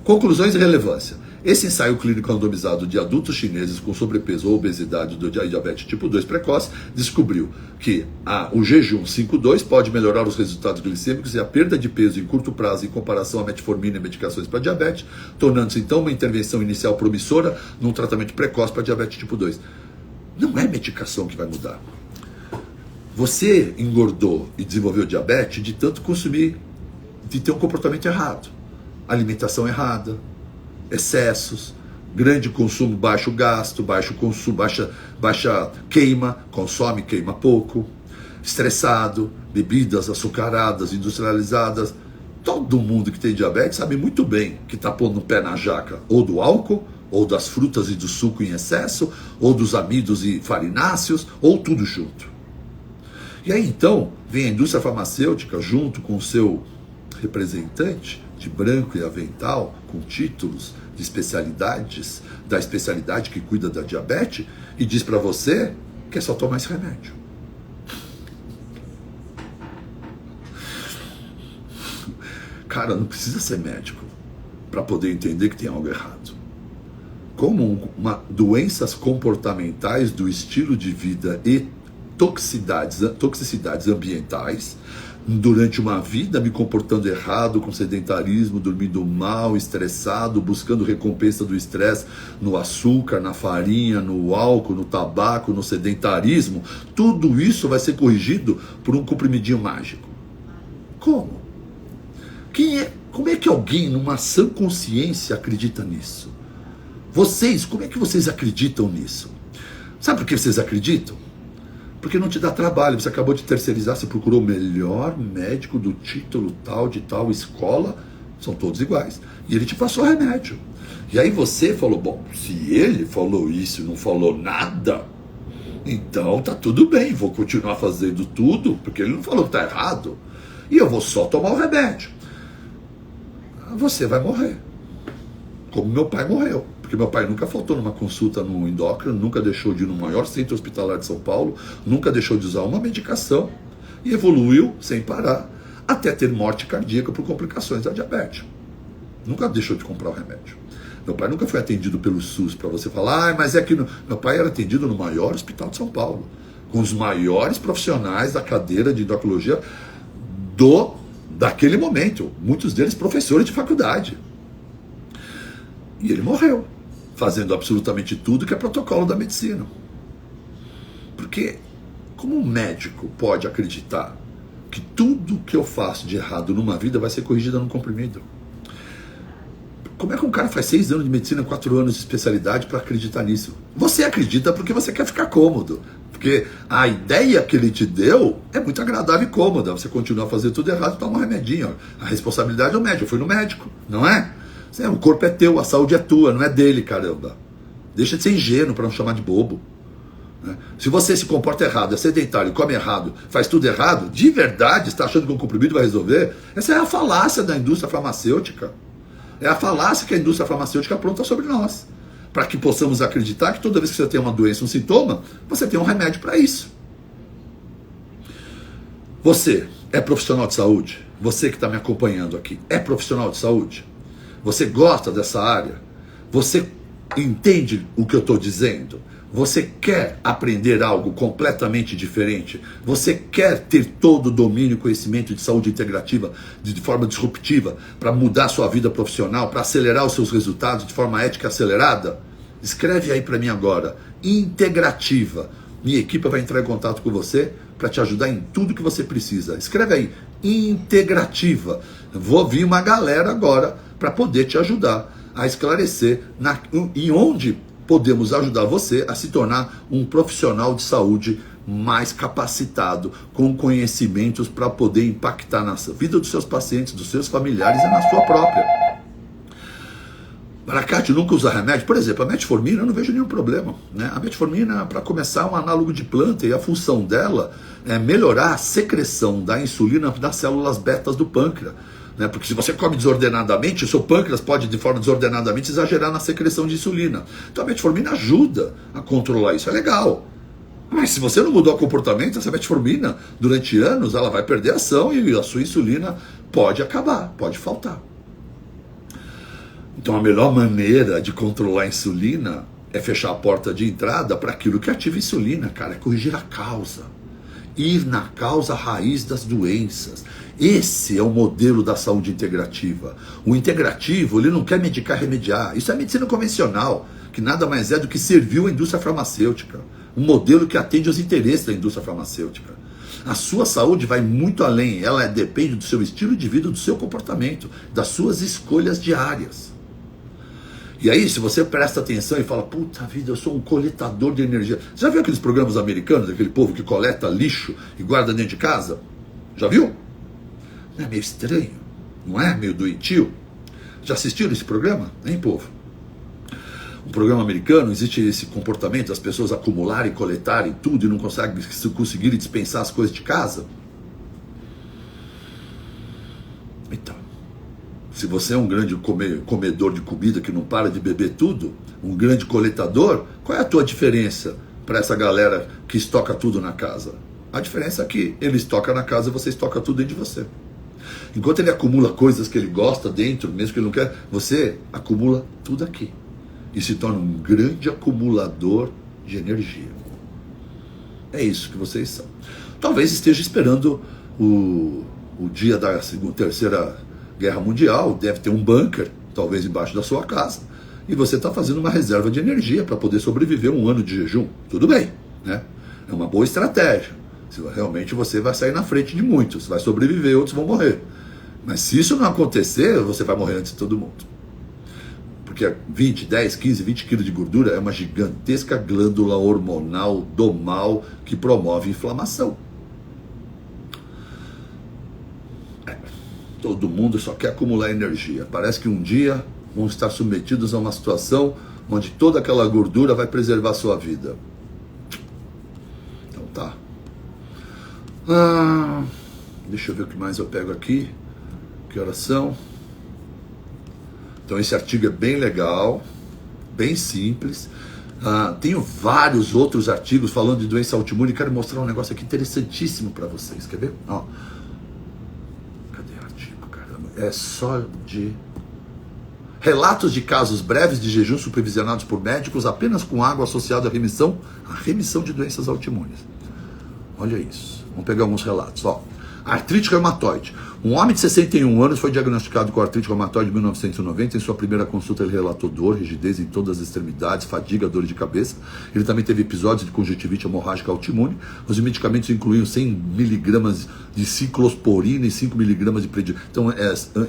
Conclusões e relevância. Esse ensaio clínico randomizado de adultos chineses com sobrepeso ou obesidade do diabetes tipo 2 precoce descobriu que o jejum 5-2 pode melhorar os resultados glicêmicos e a perda de peso em curto prazo em comparação à metformina e medicações para diabetes, tornando-se então uma intervenção inicial promissora num tratamento precoce para diabetes tipo 2. Não é medicação que vai mudar. Você engordou e desenvolveu diabetes de tanto consumir, de ter um comportamento errado, alimentação errada, excessos, grande consumo, baixo gasto, baixo consumo, baixa queima, consome, queima pouco, estressado, bebidas açucaradas, industrializadas. Todo mundo que tem diabetes sabe muito bem que está pondo o pé na jaca, ou do álcool, ou das frutas e do suco em excesso, ou dos amidos e farináceos, ou tudo junto. E aí então vem a indústria farmacêutica junto com o seu representante de branco e avental, com títulos de especialidades, da especialidade que cuida da diabetes, e diz para você que é só tomar esse remédio. Cara, não precisa ser médico para poder entender que tem algo errado. Como doenças comportamentais do estilo de vida e toxicidades ambientais, durante uma vida me comportando errado, com sedentarismo, dormindo mal, estressado, buscando recompensa do estresse no açúcar, na farinha, no álcool, no tabaco, no sedentarismo, tudo isso vai ser corrigido por um comprimidinho mágico. Como? Como é que alguém numa sã consciência acredita nisso? Vocês, como é que vocês acreditam nisso? Sabe por que vocês acreditam? Porque não te dá trabalho, você acabou de terceirizar, você procurou o melhor médico do título tal, de tal escola, são todos iguais, e ele te passou remédio. E aí você falou, bom, se ele falou isso e não falou nada, então tá tudo bem, vou continuar fazendo tudo, porque ele não falou que tá errado, e eu vou só tomar o remédio. Você vai morrer, como meu pai morreu. Porque meu pai nunca faltou numa consulta no endócrino, nunca deixou de ir no maior centro hospitalar de São Paulo, nunca deixou de usar uma medicação e evoluiu sem parar até ter morte cardíaca por complicações da diabetes. Nunca deixou de comprar o remédio. Meu pai nunca foi atendido pelo SUS para você falar, mas é que meu pai era atendido no maior hospital de São Paulo, com os maiores profissionais da cadeira de endocrinologia daquele momento, muitos deles professores de faculdade. E ele morreu, fazendo absolutamente tudo que é protocolo da medicina. Porque como um médico pode acreditar que tudo que eu faço de errado numa vida vai ser corrigido num comprimido? Como é que um cara faz 6 anos de medicina, 4 anos de especialidade para acreditar nisso? Você acredita porque você quer ficar cômodo. Porque a ideia que ele te deu é muito agradável e cômoda. Você continua a fazer tudo errado e toma um remedinho. A responsabilidade é o médico. Eu fui no médico, não é? O corpo é teu, a saúde é tua, não é dele, caramba. Deixa de ser ingênuo para não chamar de bobo. Se você se comporta errado, é sedentário, come errado, faz tudo errado, de verdade está achando que um comprimido vai resolver? Essa é a falácia da indústria farmacêutica. É a falácia que a indústria farmacêutica apronta sobre nós. Para que possamos acreditar que toda vez que você tem uma doença, um sintoma, você tem um remédio para isso. Você é profissional de saúde? Você que está me acompanhando aqui, é profissional de saúde? Você gosta dessa área? Você entende o que eu estou dizendo? Você quer aprender algo completamente diferente? Você quer ter todo o domínio e conhecimento de saúde integrativa de forma disruptiva para mudar sua vida profissional, para acelerar os seus resultados de forma ética acelerada? Escreve aí para mim agora, integrativa. Minha equipe vai entrar em contato com você para te ajudar em tudo que você precisa. Escreve aí, integrativa. Vou vir uma galera agora para poder te ajudar a esclarecer em onde podemos ajudar você a se tornar um profissional de saúde mais capacitado, com conhecimentos para poder impactar na vida dos seus pacientes, dos seus familiares e na sua própria. Maracate nunca usa remédio. Por exemplo, a metformina eu não vejo nenhum problema, né? A metformina, para começar, é um análogo de planta e a função dela é melhorar a secreção da insulina das células betas do pâncreas. né? Porque se você come desordenadamente, o seu pâncreas pode, de forma desordenadamente, exagerar na secreção de insulina. Então a metformina ajuda a controlar isso, é legal. Mas se você não mudou o comportamento, essa metformina, durante anos, ela vai perder ação e a sua insulina pode acabar, pode faltar. Então a melhor maneira de controlar a insulina é fechar a porta de entrada para aquilo que ativa a insulina, cara, é corrigir a causa. Ir na causa raiz das doenças. Esse é o modelo da saúde integrativa. O integrativo, ele não quer medicar, remediar. Isso é medicina convencional, que nada mais é do que serviu à indústria farmacêutica. Um modelo que atende aos interesses da indústria farmacêutica. A sua saúde vai muito além. Ela depende do seu estilo de vida, do seu comportamento, das suas escolhas diárias. E aí, se você presta atenção e fala, puta vida, eu sou um coletador de energia. Você já viu aqueles programas americanos, aquele povo que coleta lixo e guarda dentro de casa? Já viu? Não é meio estranho? Não é meio doentio? Já assistiram esse programa? Hein, povo? Um programa americano, existe esse comportamento, as pessoas acumularem, coletarem tudo e não conseguirem dispensar as coisas de casa? Então, se você é um grande comedor de comida que não para de beber tudo, um grande coletador, qual é a tua diferença para essa galera que estoca tudo na casa? A diferença é que ele estoca na casa e você estoca tudo dentro de você. Enquanto ele acumula coisas que ele gosta dentro, mesmo que ele não quer, você acumula tudo aqui. E se torna um grande acumulador de energia. É isso que vocês são. Talvez esteja esperando o dia da terceira Guerra Mundial, deve ter um bunker, talvez embaixo da sua casa, e você está fazendo uma reserva de energia para poder sobreviver um ano de jejum. Tudo bem, né? É uma boa estratégia. Realmente você vai sair na frente de muitos, vai sobreviver, outros vão morrer. Mas se isso não acontecer, você vai morrer antes de todo mundo. Porque 20, 10, 15, 20 quilos de gordura é uma gigantesca glândula hormonal do mal que promove inflamação. Todo mundo só quer acumular energia. Parece que um dia vão estar submetidos a uma situação onde toda aquela gordura vai preservar a sua vida. Então tá. Deixa eu ver o que mais eu pego aqui. Que horas são? Então esse artigo é bem legal, bem simples. Tenho vários outros artigos falando de doença autoimune. Quero mostrar um negócio aqui interessantíssimo para vocês. Quer ver? Ó. Cadê o artigo, caramba? É só de... Relatos de casos breves de jejum supervisionados por médicos apenas com água associada à remissão de doenças autoimunes. Olha isso. Vamos pegar alguns relatos. Ó. Artrite reumatoide. Um homem de 61 anos foi diagnosticado com artrite reumatoide em 1990. Em sua primeira consulta ele relatou dor, rigidez em todas as extremidades, fadiga, dor de cabeça. Ele também teve episódios de conjuntivite hemorrágica autoimune. Os medicamentos incluíam 100 miligramas de ciclosporina e 5 miligramas de então,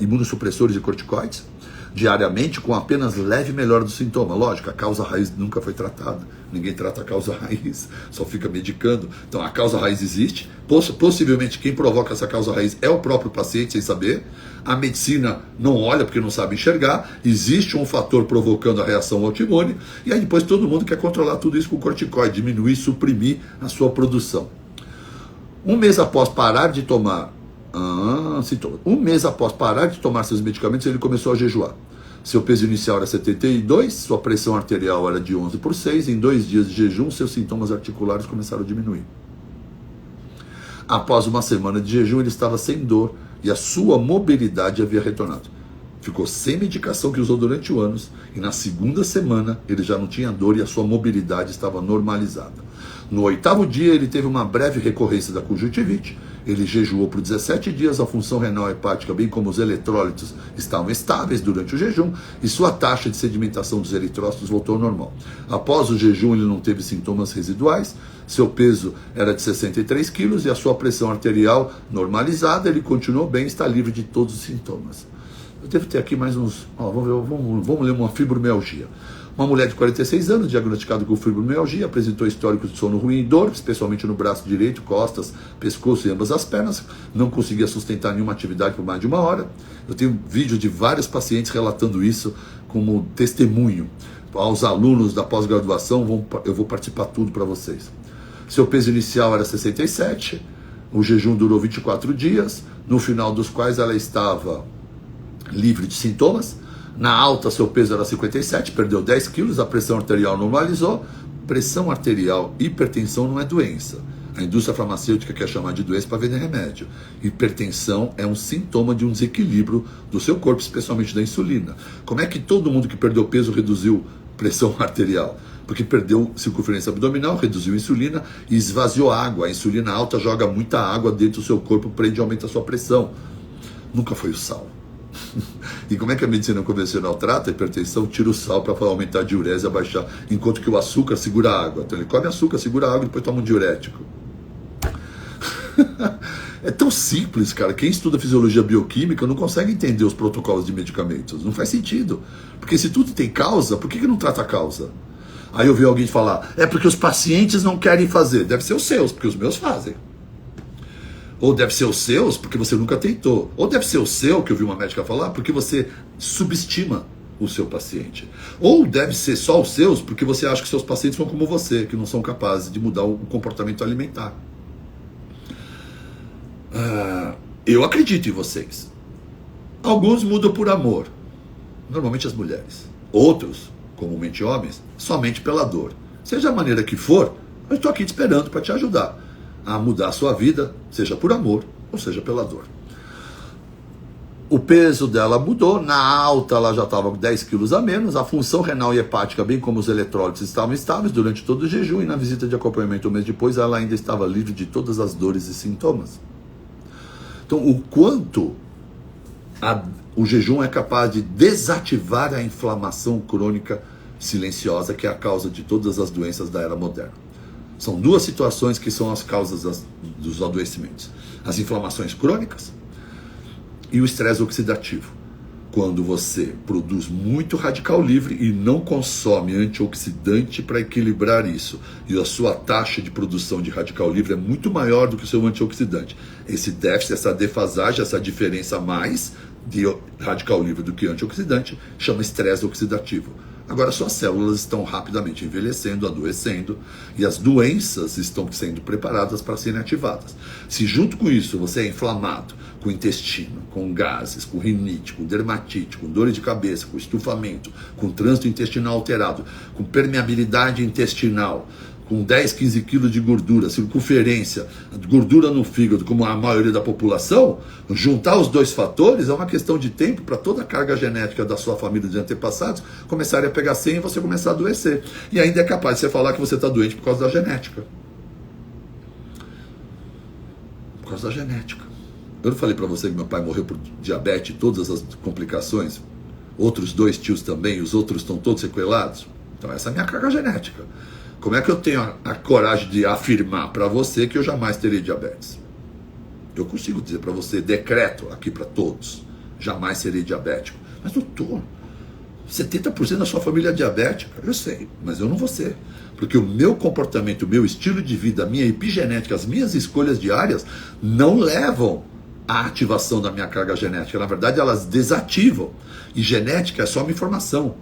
imunossupressores e corticoides diariamente, com apenas leve melhora do sintoma. Lógico, a causa raiz nunca foi tratada. Ninguém trata a causa raiz, só fica medicando. Então a causa raiz existe. Possivelmente quem provoca essa causa raiz é o próprio paciente, sem saber. A medicina não olha porque não sabe enxergar. Existe um fator provocando a reação autoimune. E aí depois todo mundo quer controlar tudo isso com corticoide, diminuir, suprimir a sua produção. Um mês após parar de tomar seus medicamentos, ele começou a jejuar. Seu peso inicial era 72, sua pressão arterial era de 11/6. Em 2 dias de jejum, seus sintomas articulares começaram a diminuir. Após uma semana de jejum, ele estava sem dor e a sua mobilidade havia retornado. Ficou sem medicação que usou durante anos e na segunda semana ele já não tinha dor e a sua mobilidade estava normalizada. No 8º dia, ele teve uma breve recorrência da conjuntivite. Ele jejuou por 17 dias, a função renal hepática, bem como os eletrólitos, estavam estáveis durante o jejum e sua taxa de sedimentação dos eritrócitos voltou ao normal. Após o jejum, ele não teve sintomas residuais, seu peso era de 63 quilos e a sua pressão arterial normalizada, ele continuou bem e está livre de todos os sintomas. Eu devo ter aqui mais uns... vamos ler uma fibromialgia. Uma mulher de 46 anos, diagnosticada com fibromialgia, apresentou histórico de sono ruim e dor, especialmente no braço direito, costas, pescoço e ambas as pernas. Não conseguia sustentar nenhuma atividade por mais de 1 hora. Eu tenho vídeos de vários pacientes relatando isso como testemunho. Aos alunos da pós-graduação, eu vou participar tudo para vocês. Seu peso inicial era 67, O jejum durou 24 dias, no final dos quais ela estava livre de sintomas. Na alta, seu peso era 57, perdeu 10 quilos, a pressão arterial normalizou. Pressão arterial, hipertensão não é doença. A indústria farmacêutica quer chamar de doença para vender remédio. Hipertensão é um sintoma de um desequilíbrio do seu corpo, especialmente da insulina. Como é que todo mundo que perdeu peso reduziu pressão arterial? Porque perdeu circunferência abdominal, reduziu a insulina e esvaziou a água. A insulina alta joga muita água dentro do seu corpo, prende e aumenta a sua pressão. Nunca foi o sal. E como é que a medicina convencional trata a hipertensão? Tira o sal para aumentar a diurese e abaixar, enquanto que o açúcar segura a água. Então ele come açúcar, segura a água e depois toma um diurético. É tão simples, cara. Quem estuda fisiologia bioquímica não consegue entender os protocolos de medicamentos. Não faz sentido. Porque se tudo tem causa, por que não trata a causa? Aí eu vi alguém falar, é porque os pacientes não querem fazer. Deve ser os seus, porque os meus fazem. Ou deve ser os seus, porque você nunca tentou. Ou deve ser o seu, que eu vi uma médica falar, porque você subestima o seu paciente. Ou deve ser só os seus, porque você acha que seus pacientes são como você, que não são capazes de mudar o comportamento alimentar. Eu acredito em vocês. Alguns mudam por amor, normalmente as mulheres. Outros, comumente homens, somente pela dor. Seja a maneira que for, eu estou aqui te esperando para te ajudar a mudar a sua vida, seja por amor ou seja pela dor. O peso dela mudou, na alta ela já estava com 10 quilos a menos, a função renal e hepática, bem como os eletrólitos, estavam estáveis durante todo o jejum, e na visita de acompanhamento um mês depois ela ainda estava livre de todas as dores e sintomas. Então, o quanto o jejum é capaz de desativar a inflamação crônica silenciosa, que é a causa de todas as doenças da era moderna. São duas situações que são as causas dos adoecimentos. As inflamações crônicas e o estresse oxidativo. Quando você produz muito radical livre e não consome antioxidante para equilibrar isso, e a sua taxa de produção de radical livre é muito maior do que o seu antioxidante. Esse déficit, essa defasagem, essa diferença a mais de radical livre do que antioxidante, chama estresse oxidativo. Agora suas células estão rapidamente envelhecendo, adoecendo, e as doenças estão sendo preparadas para serem ativadas. Se junto com isso você é inflamado, com intestino, com gases, com rinite, com dermatite, com dores de cabeça, com estufamento, com trânsito intestinal alterado, com permeabilidade intestinal, com 10, 15 quilos de gordura, circunferência, gordura no fígado, como a maioria da população, juntar os dois fatores é uma questão de tempo para toda a carga genética da sua família de antepassados começarem a pegar senha e você começar a adoecer. E ainda é capaz de você falar que você está doente por causa da genética. Por causa da genética. Eu não falei para você que meu pai morreu por diabetes, todas as complicações? Outros 2 tios também, os outros estão todos sequelados? Então essa é a minha carga genética. Como é que eu tenho a coragem de afirmar para você que eu jamais terei diabetes? Eu consigo dizer para você, decreto aqui para todos, jamais serei diabético. Mas doutor, 70% da sua família é diabética? Eu sei, mas eu não vou ser. Porque o meu comportamento, o meu estilo de vida, a minha epigenética, as minhas escolhas diárias não levam à ativação da minha carga genética. Na verdade, elas desativam. E genética é só uma informação.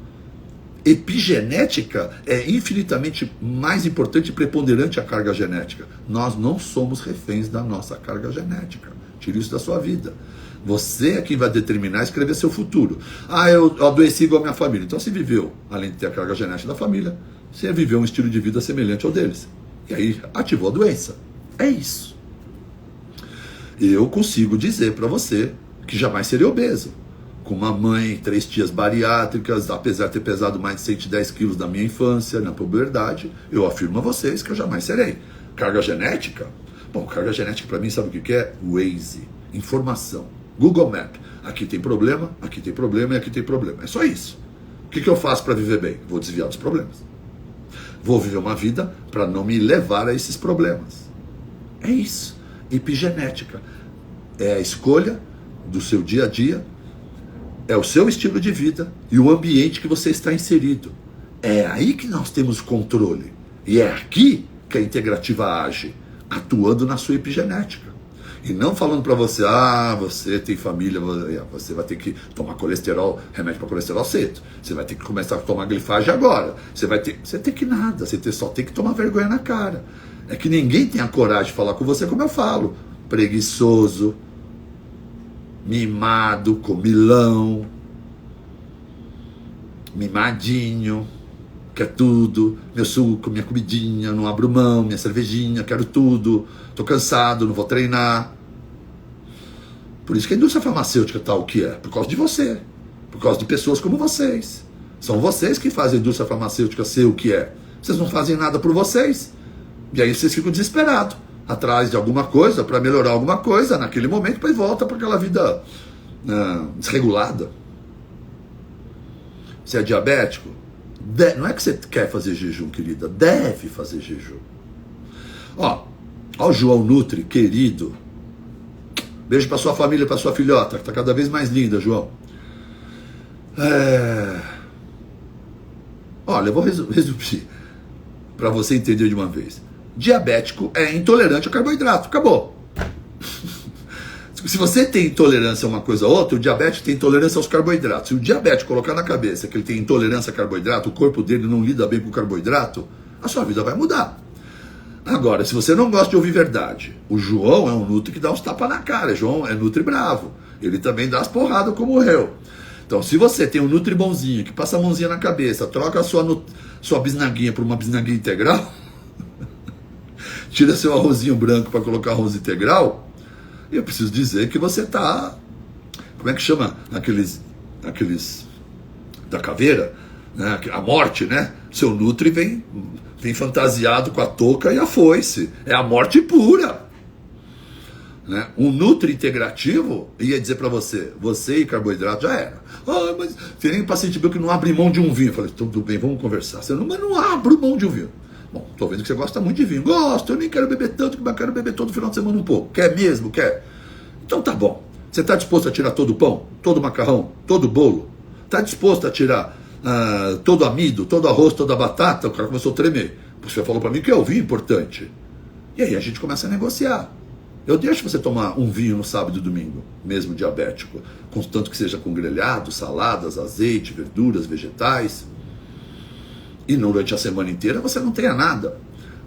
Epigenética é infinitamente mais importante e preponderante a carga genética. Nós não somos reféns da nossa carga genética. Tire isso da sua vida. Você é quem vai determinar e escrever seu futuro. Eu adoeci igual a minha família. Então você viveu, além de ter a carga genética da família, você viveu um estilo de vida semelhante ao deles. E aí ativou a doença. É isso. Eu consigo dizer para você que jamais serei obeso. Com uma mãe, 3 tias bariátricas, apesar de ter pesado mais de 110 quilos na minha infância, na puberdade, eu afirmo a vocês que eu jamais serei. Carga genética? Bom, carga genética para mim, sabe o que é? Waze, informação, Google Map. Aqui tem problema e aqui tem problema. É só isso. O que eu faço para viver bem? Vou desviar dos problemas. Vou viver uma vida para não me levar a esses problemas. É isso. Epigenética. É a escolha do seu dia a dia, é o seu estilo de vida e o ambiente que você está inserido. É aí que nós temos controle. E é aqui que a integrativa age, atuando na sua epigenética. E não falando para você, você tem família, você vai ter que tomar colesterol, remédio para colesterol cedo. Você vai ter que começar a tomar glifagem agora. Você tem que nada, só tem que tomar vergonha na cara. É que ninguém tem a coragem de falar com você como eu falo. preguiçoso, mimado, comilão, mimadinho, quer tudo, meu suco, minha comidinha, não abro mão, minha cervejinha, quero tudo, tô cansado, não vou treinar. Por isso que a indústria farmacêutica está o que é, por causa de você, por causa de pessoas como vocês. São vocês que fazem a indústria farmacêutica ser o que é. Vocês não fazem nada por vocês. E aí vocês ficam desesperados, atrás de alguma coisa, para melhorar alguma coisa, naquele momento, depois volta para aquela vida desregulada. Você é diabético? Não é que você quer fazer jejum, querida, deve fazer jejum. Ó o João Nutri, querido. Beijo para sua família, para sua filhota, que está cada vez mais linda, João. Olha, eu vou resumir para você entender de uma vez. Diabético é intolerante ao carboidrato, acabou. Se você tem intolerância a uma coisa ou outra, o diabético tem intolerância aos carboidratos. Se o diabético colocar na cabeça que ele tem intolerância a carboidrato, o corpo dele não lida bem com o carboidrato, a sua vida vai mudar. Agora, se você não gosta de ouvir verdade, o João é um nutri que dá uns tapas na cara. João é nutri bravo. Ele também dá as porradas como eu. Então, se você tem um nutri bonzinho, que passa a mãozinha na cabeça, troca a sua bisnaguinha por uma bisnaguinha integral, tira seu arrozinho branco para colocar arroz integral, eu preciso dizer que você tá, como é que chama aqueles da caveira, né? A morte, né? Seu nutri vem fantasiado com a touca e a foice, é a morte pura, né? Um nutri integrativo ia dizer para você e carboidrato já era. Mas tem nem paciente meu que não abre mão de um vinho. Eu falei, tudo bem, vamos conversar. Mas não abro mão de um vinho. Bom, tô vendo que você gosta muito de vinho. Gosto, eu nem quero beber tanto, mas quero beber todo final de semana um pouco. Quer mesmo? Quer? Então tá bom. Você está disposto a tirar todo o pão, todo o macarrão, todo o bolo? Está disposto a tirar todo o amido, todo o arroz, toda a batata? O cara começou a tremer. Você falou para mim que é o vinho importante. E aí a gente começa a negociar. Eu deixo você tomar um vinho no sábado e domingo, mesmo diabético, contanto que seja com grelhado, saladas, azeite, verduras, vegetais. E durante a semana inteira você não tenha nada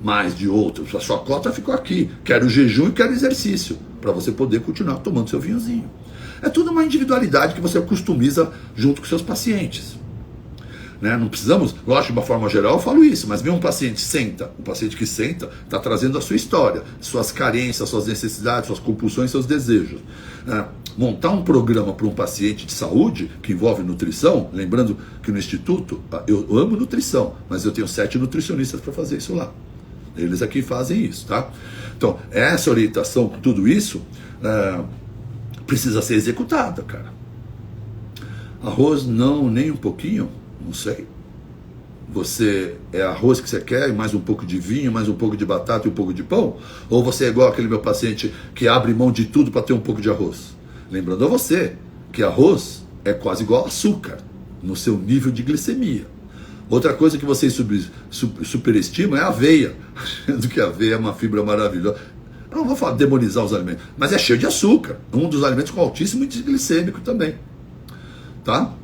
mais de outro. A sua cota ficou aqui. Quero jejum e quero exercício, para você poder continuar tomando seu vinhozinho. É tudo uma individualidade que você customiza junto com seus pacientes. Né? Não precisamos, lógico, de uma forma geral eu falo isso, mas vem um paciente que senta está trazendo a sua história, suas carências, suas necessidades, suas compulsões, seus desejos. Montar um programa para um paciente de saúde que envolve nutrição, lembrando que no Instituto eu amo nutrição, mas eu tenho 7 nutricionistas para fazer isso lá. Eles aqui fazem isso, tá? Então, essa orientação, tudo isso, precisa ser executada, cara. Arroz não, nem um pouquinho. Não sei. Você é arroz que você quer, e mais um pouco de vinho, mais um pouco de batata e um pouco de pão? Ou você é igual aquele meu paciente que abre mão de tudo para ter um pouco de arroz? Lembrando a você que arroz é quase igual a açúcar no seu nível de glicemia. Outra coisa que vocês superestimam é a aveia, achando que a aveia é uma fibra maravilhosa. Eu não vou demonizar os alimentos, mas é cheio de açúcar. Um dos alimentos com altíssimo índice glicêmico também. Tá?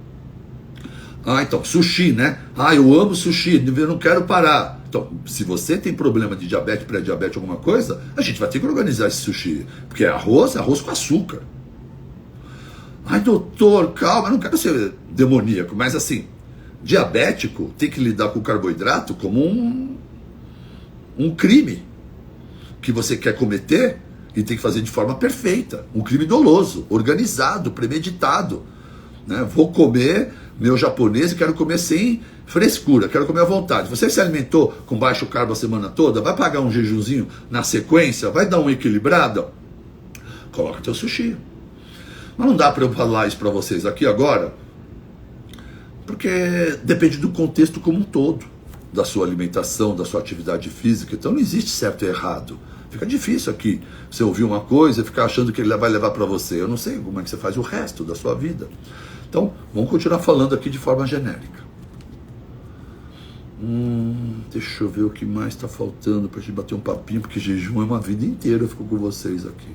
Então, sushi, né? Eu amo sushi, eu não quero parar. Então, se você tem problema de diabetes, pré-diabetes, alguma coisa, a gente vai ter que organizar esse sushi. Porque é arroz com açúcar. Doutor, calma, eu não quero ser demoníaco, mas assim, diabético tem que lidar com o carboidrato como um crime que você quer cometer e tem que fazer de forma perfeita. Um crime doloso, organizado, premeditado. Né? Vou comer meu japonês e quero comer sem frescura, quero comer à vontade. Você se alimentou com baixo carbo a semana toda, vai pagar um jejumzinho na sequência, vai dar uma equilibrada, coloca teu sushi. Mas não dá para eu falar isso para vocês aqui agora, porque depende do contexto como um todo, da sua alimentação, da sua atividade física. Então não existe certo e errado. Fica difícil aqui você ouvir uma coisa e ficar achando que ele vai levar para você. Eu não sei como é que você faz o resto da sua vida. Então, vamos continuar falando aqui de forma genérica. Deixa eu ver o que mais está faltando para a gente bater um papinho, porque jejum é uma vida inteira, eu fico com vocês aqui.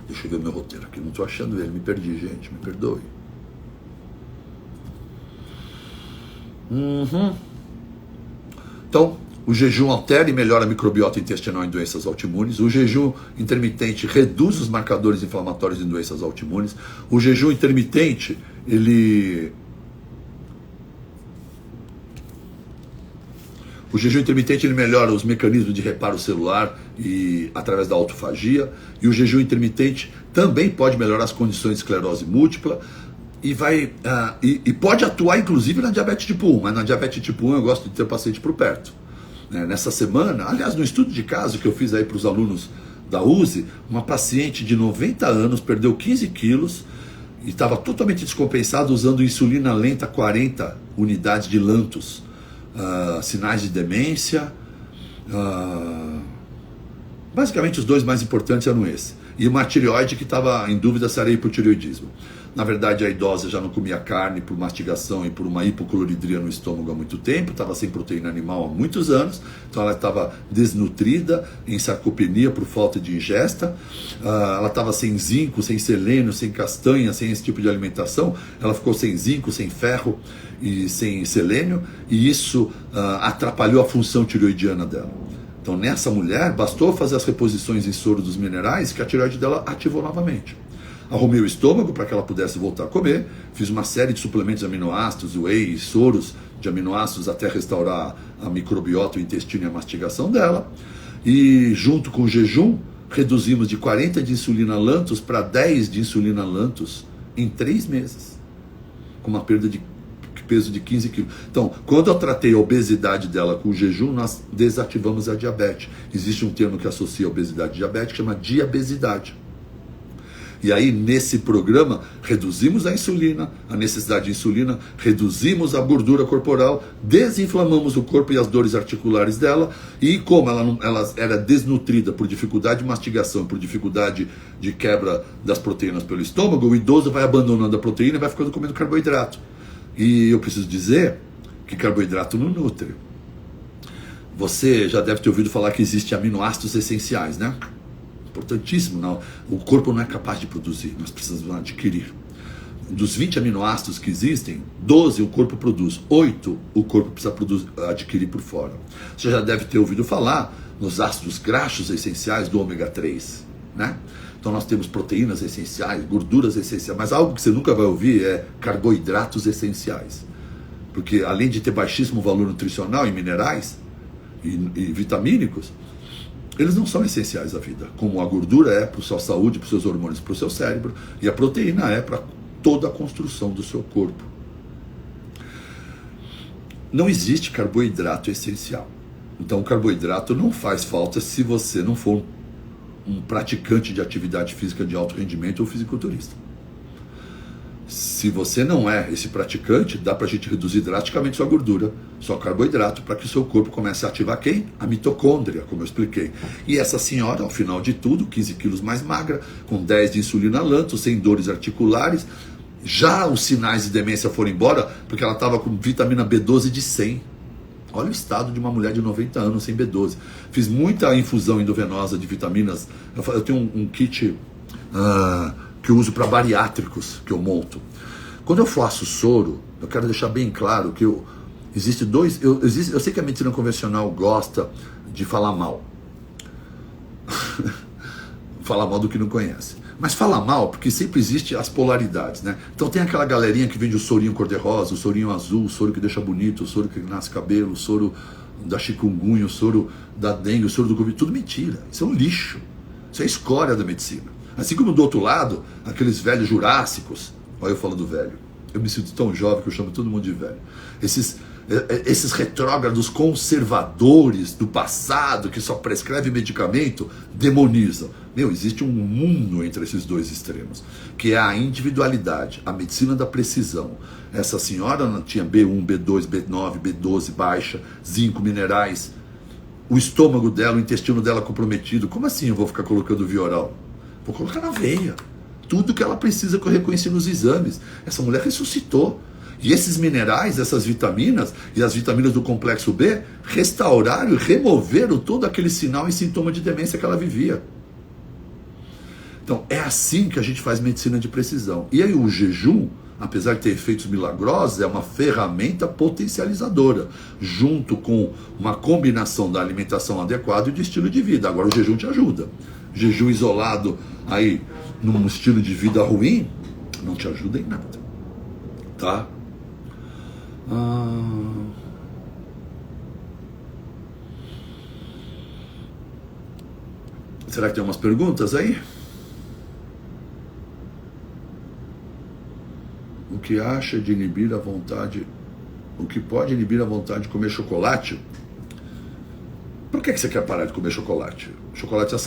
Deixa eu ver meu roteiro aqui, não estou achando ele, me perdi, gente, me perdoe. Então, O jejum altera e melhora a microbiota intestinal em doenças autoimunes. O jejum intermitente reduz os marcadores inflamatórios em doenças autoimunes. O jejum intermitente, ele melhora os mecanismos de reparo celular e através da autofagia. E o jejum intermitente também pode melhorar as condições de esclerose múltipla e pode atuar inclusive na diabetes tipo 1. Mas na diabetes tipo 1 eu gosto de ter o paciente por perto. Nessa semana, aliás, no estudo de caso que eu fiz aí para os alunos da USE, uma paciente de 90 anos perdeu 15 quilos e estava totalmente descompensada usando insulina lenta 40 unidades de Lantus. Sinais de demência, basicamente os dois mais importantes eram esses, e uma tireoide que estava em dúvida se era hipotireoidismo. Na verdade, a idosa já não comia carne por mastigação e por uma hipocloridria no estômago há muito tempo, estava sem proteína animal há muitos anos, então ela estava desnutrida, em sarcopenia por falta de ingesta, ela estava sem zinco, sem selênio, sem castanha, sem esse tipo de alimentação, ela ficou sem zinco, sem ferro e sem selênio, e isso atrapalhou a função tireoidiana dela. Então nessa mulher, bastou fazer as reposições em soro dos minerais que a tireoide dela ativou novamente. Arrumei o estômago para que ela pudesse voltar a comer, fiz uma série de suplementos de aminoácidos, whey, soros de aminoácidos até restaurar a microbiota, o intestino e a mastigação dela, e junto com o jejum, reduzimos de 40 de insulina Lantus para 10 de insulina Lantus em 3 meses, com uma perda de peso de 15 quilos. Então, quando eu tratei a obesidade dela com o jejum, nós desativamos a diabetes. Existe um termo que associa a obesidade e diabetes, que chama diabesidade. E aí, nesse programa, reduzimos a insulina, a necessidade de insulina, reduzimos a gordura corporal, desinflamamos o corpo e as dores articulares dela, e como ela era desnutrida por dificuldade de mastigação, por dificuldade de quebra das proteínas pelo estômago, o idoso vai abandonando a proteína e vai ficando comendo carboidrato. E eu preciso dizer que carboidrato não nutre. Você já deve ter ouvido falar que existem aminoácidos essenciais, né? Importantíssimo, não. O corpo não é capaz de produzir, nós precisamos adquirir. Dos 20 aminoácidos que existem, 12 o corpo produz, 8 o corpo precisa adquirir por fora. Você já deve ter ouvido falar nos ácidos graxos essenciais do ômega 3, né? Então nós temos proteínas essenciais, gorduras essenciais, mas algo que você nunca vai ouvir é carboidratos essenciais. Porque além de ter baixíssimo valor nutricional em minerais e vitamínicos, eles não são essenciais à vida, como a gordura é para a sua saúde, para os seus hormônios, para o seu cérebro, e a proteína é para toda a construção do seu corpo. Não existe carboidrato essencial. Então o carboidrato não faz falta se você não for um praticante de atividade física de alto rendimento ou fisiculturista. Se você não é esse praticante, dá pra gente reduzir drasticamente sua gordura, só carboidrato, para que o seu corpo comece a ativar quem? A mitocôndria, como eu expliquei. E essa senhora, ao final de tudo, 15 quilos mais magra, com 10 de insulina Lantus, sem dores articulares, já os sinais de demência foram embora, porque ela estava com vitamina B12 de 100. Olha o estado de uma mulher de 90 anos sem B12. Fiz muita infusão endovenosa de vitaminas. Eu tenho um kit que eu uso para bariátricos, que eu monto. Quando eu faço soro, eu quero deixar bem claro que existe dois... Eu sei que a medicina convencional gosta de falar mal. Falar mal do que não conhece. Mas fala mal porque sempre existe as polaridades, né? Então tem aquela galerinha que vende o sorinho cor-de-rosa, o sorinho azul, o soro que deixa bonito, o soro que nasce cabelo, o soro da chikungunya, o soro da dengue, o soro do Covid. Tudo mentira. Isso é um lixo. Isso é a escória da medicina. Assim como do outro lado, aqueles velhos jurássicos. Olha eu falando velho. Eu me sinto tão jovem que eu chamo todo mundo de velho. Esses retrógrados conservadores do passado que só prescreve medicamento, demonizam. Existe um mundo entre esses dois extremos, que é a individualidade, a medicina da precisão. Essa senhora tinha B1, B2, B9, B12 baixa, zinco, minerais, o estômago dela, o intestino dela comprometido. Como assim eu vou ficar colocando via oral? Vou colocar na veia. Tudo que ela precisa que eu reconheci nos exames. Essa mulher ressuscitou. E esses minerais, essas vitaminas e as vitaminas do complexo B restauraram e removeram todo aquele sinal e sintoma de demência que ela vivia. Então é assim que a gente faz medicina de precisão. E aí o jejum apesar de ter efeitos milagrosos, é uma ferramenta potencializadora, junto com uma combinação da alimentação adequada e do estilo de vida. Agora o jejum te ajuda. Jejum isolado aí num estilo de vida ruim não te ajuda em nada, tá? Será que tem umas perguntas aí? O que acha de inibir a vontade? O que pode inibir a vontade de comer chocolate? Por que você quer parar de comer chocolate? Chocolate é saudável.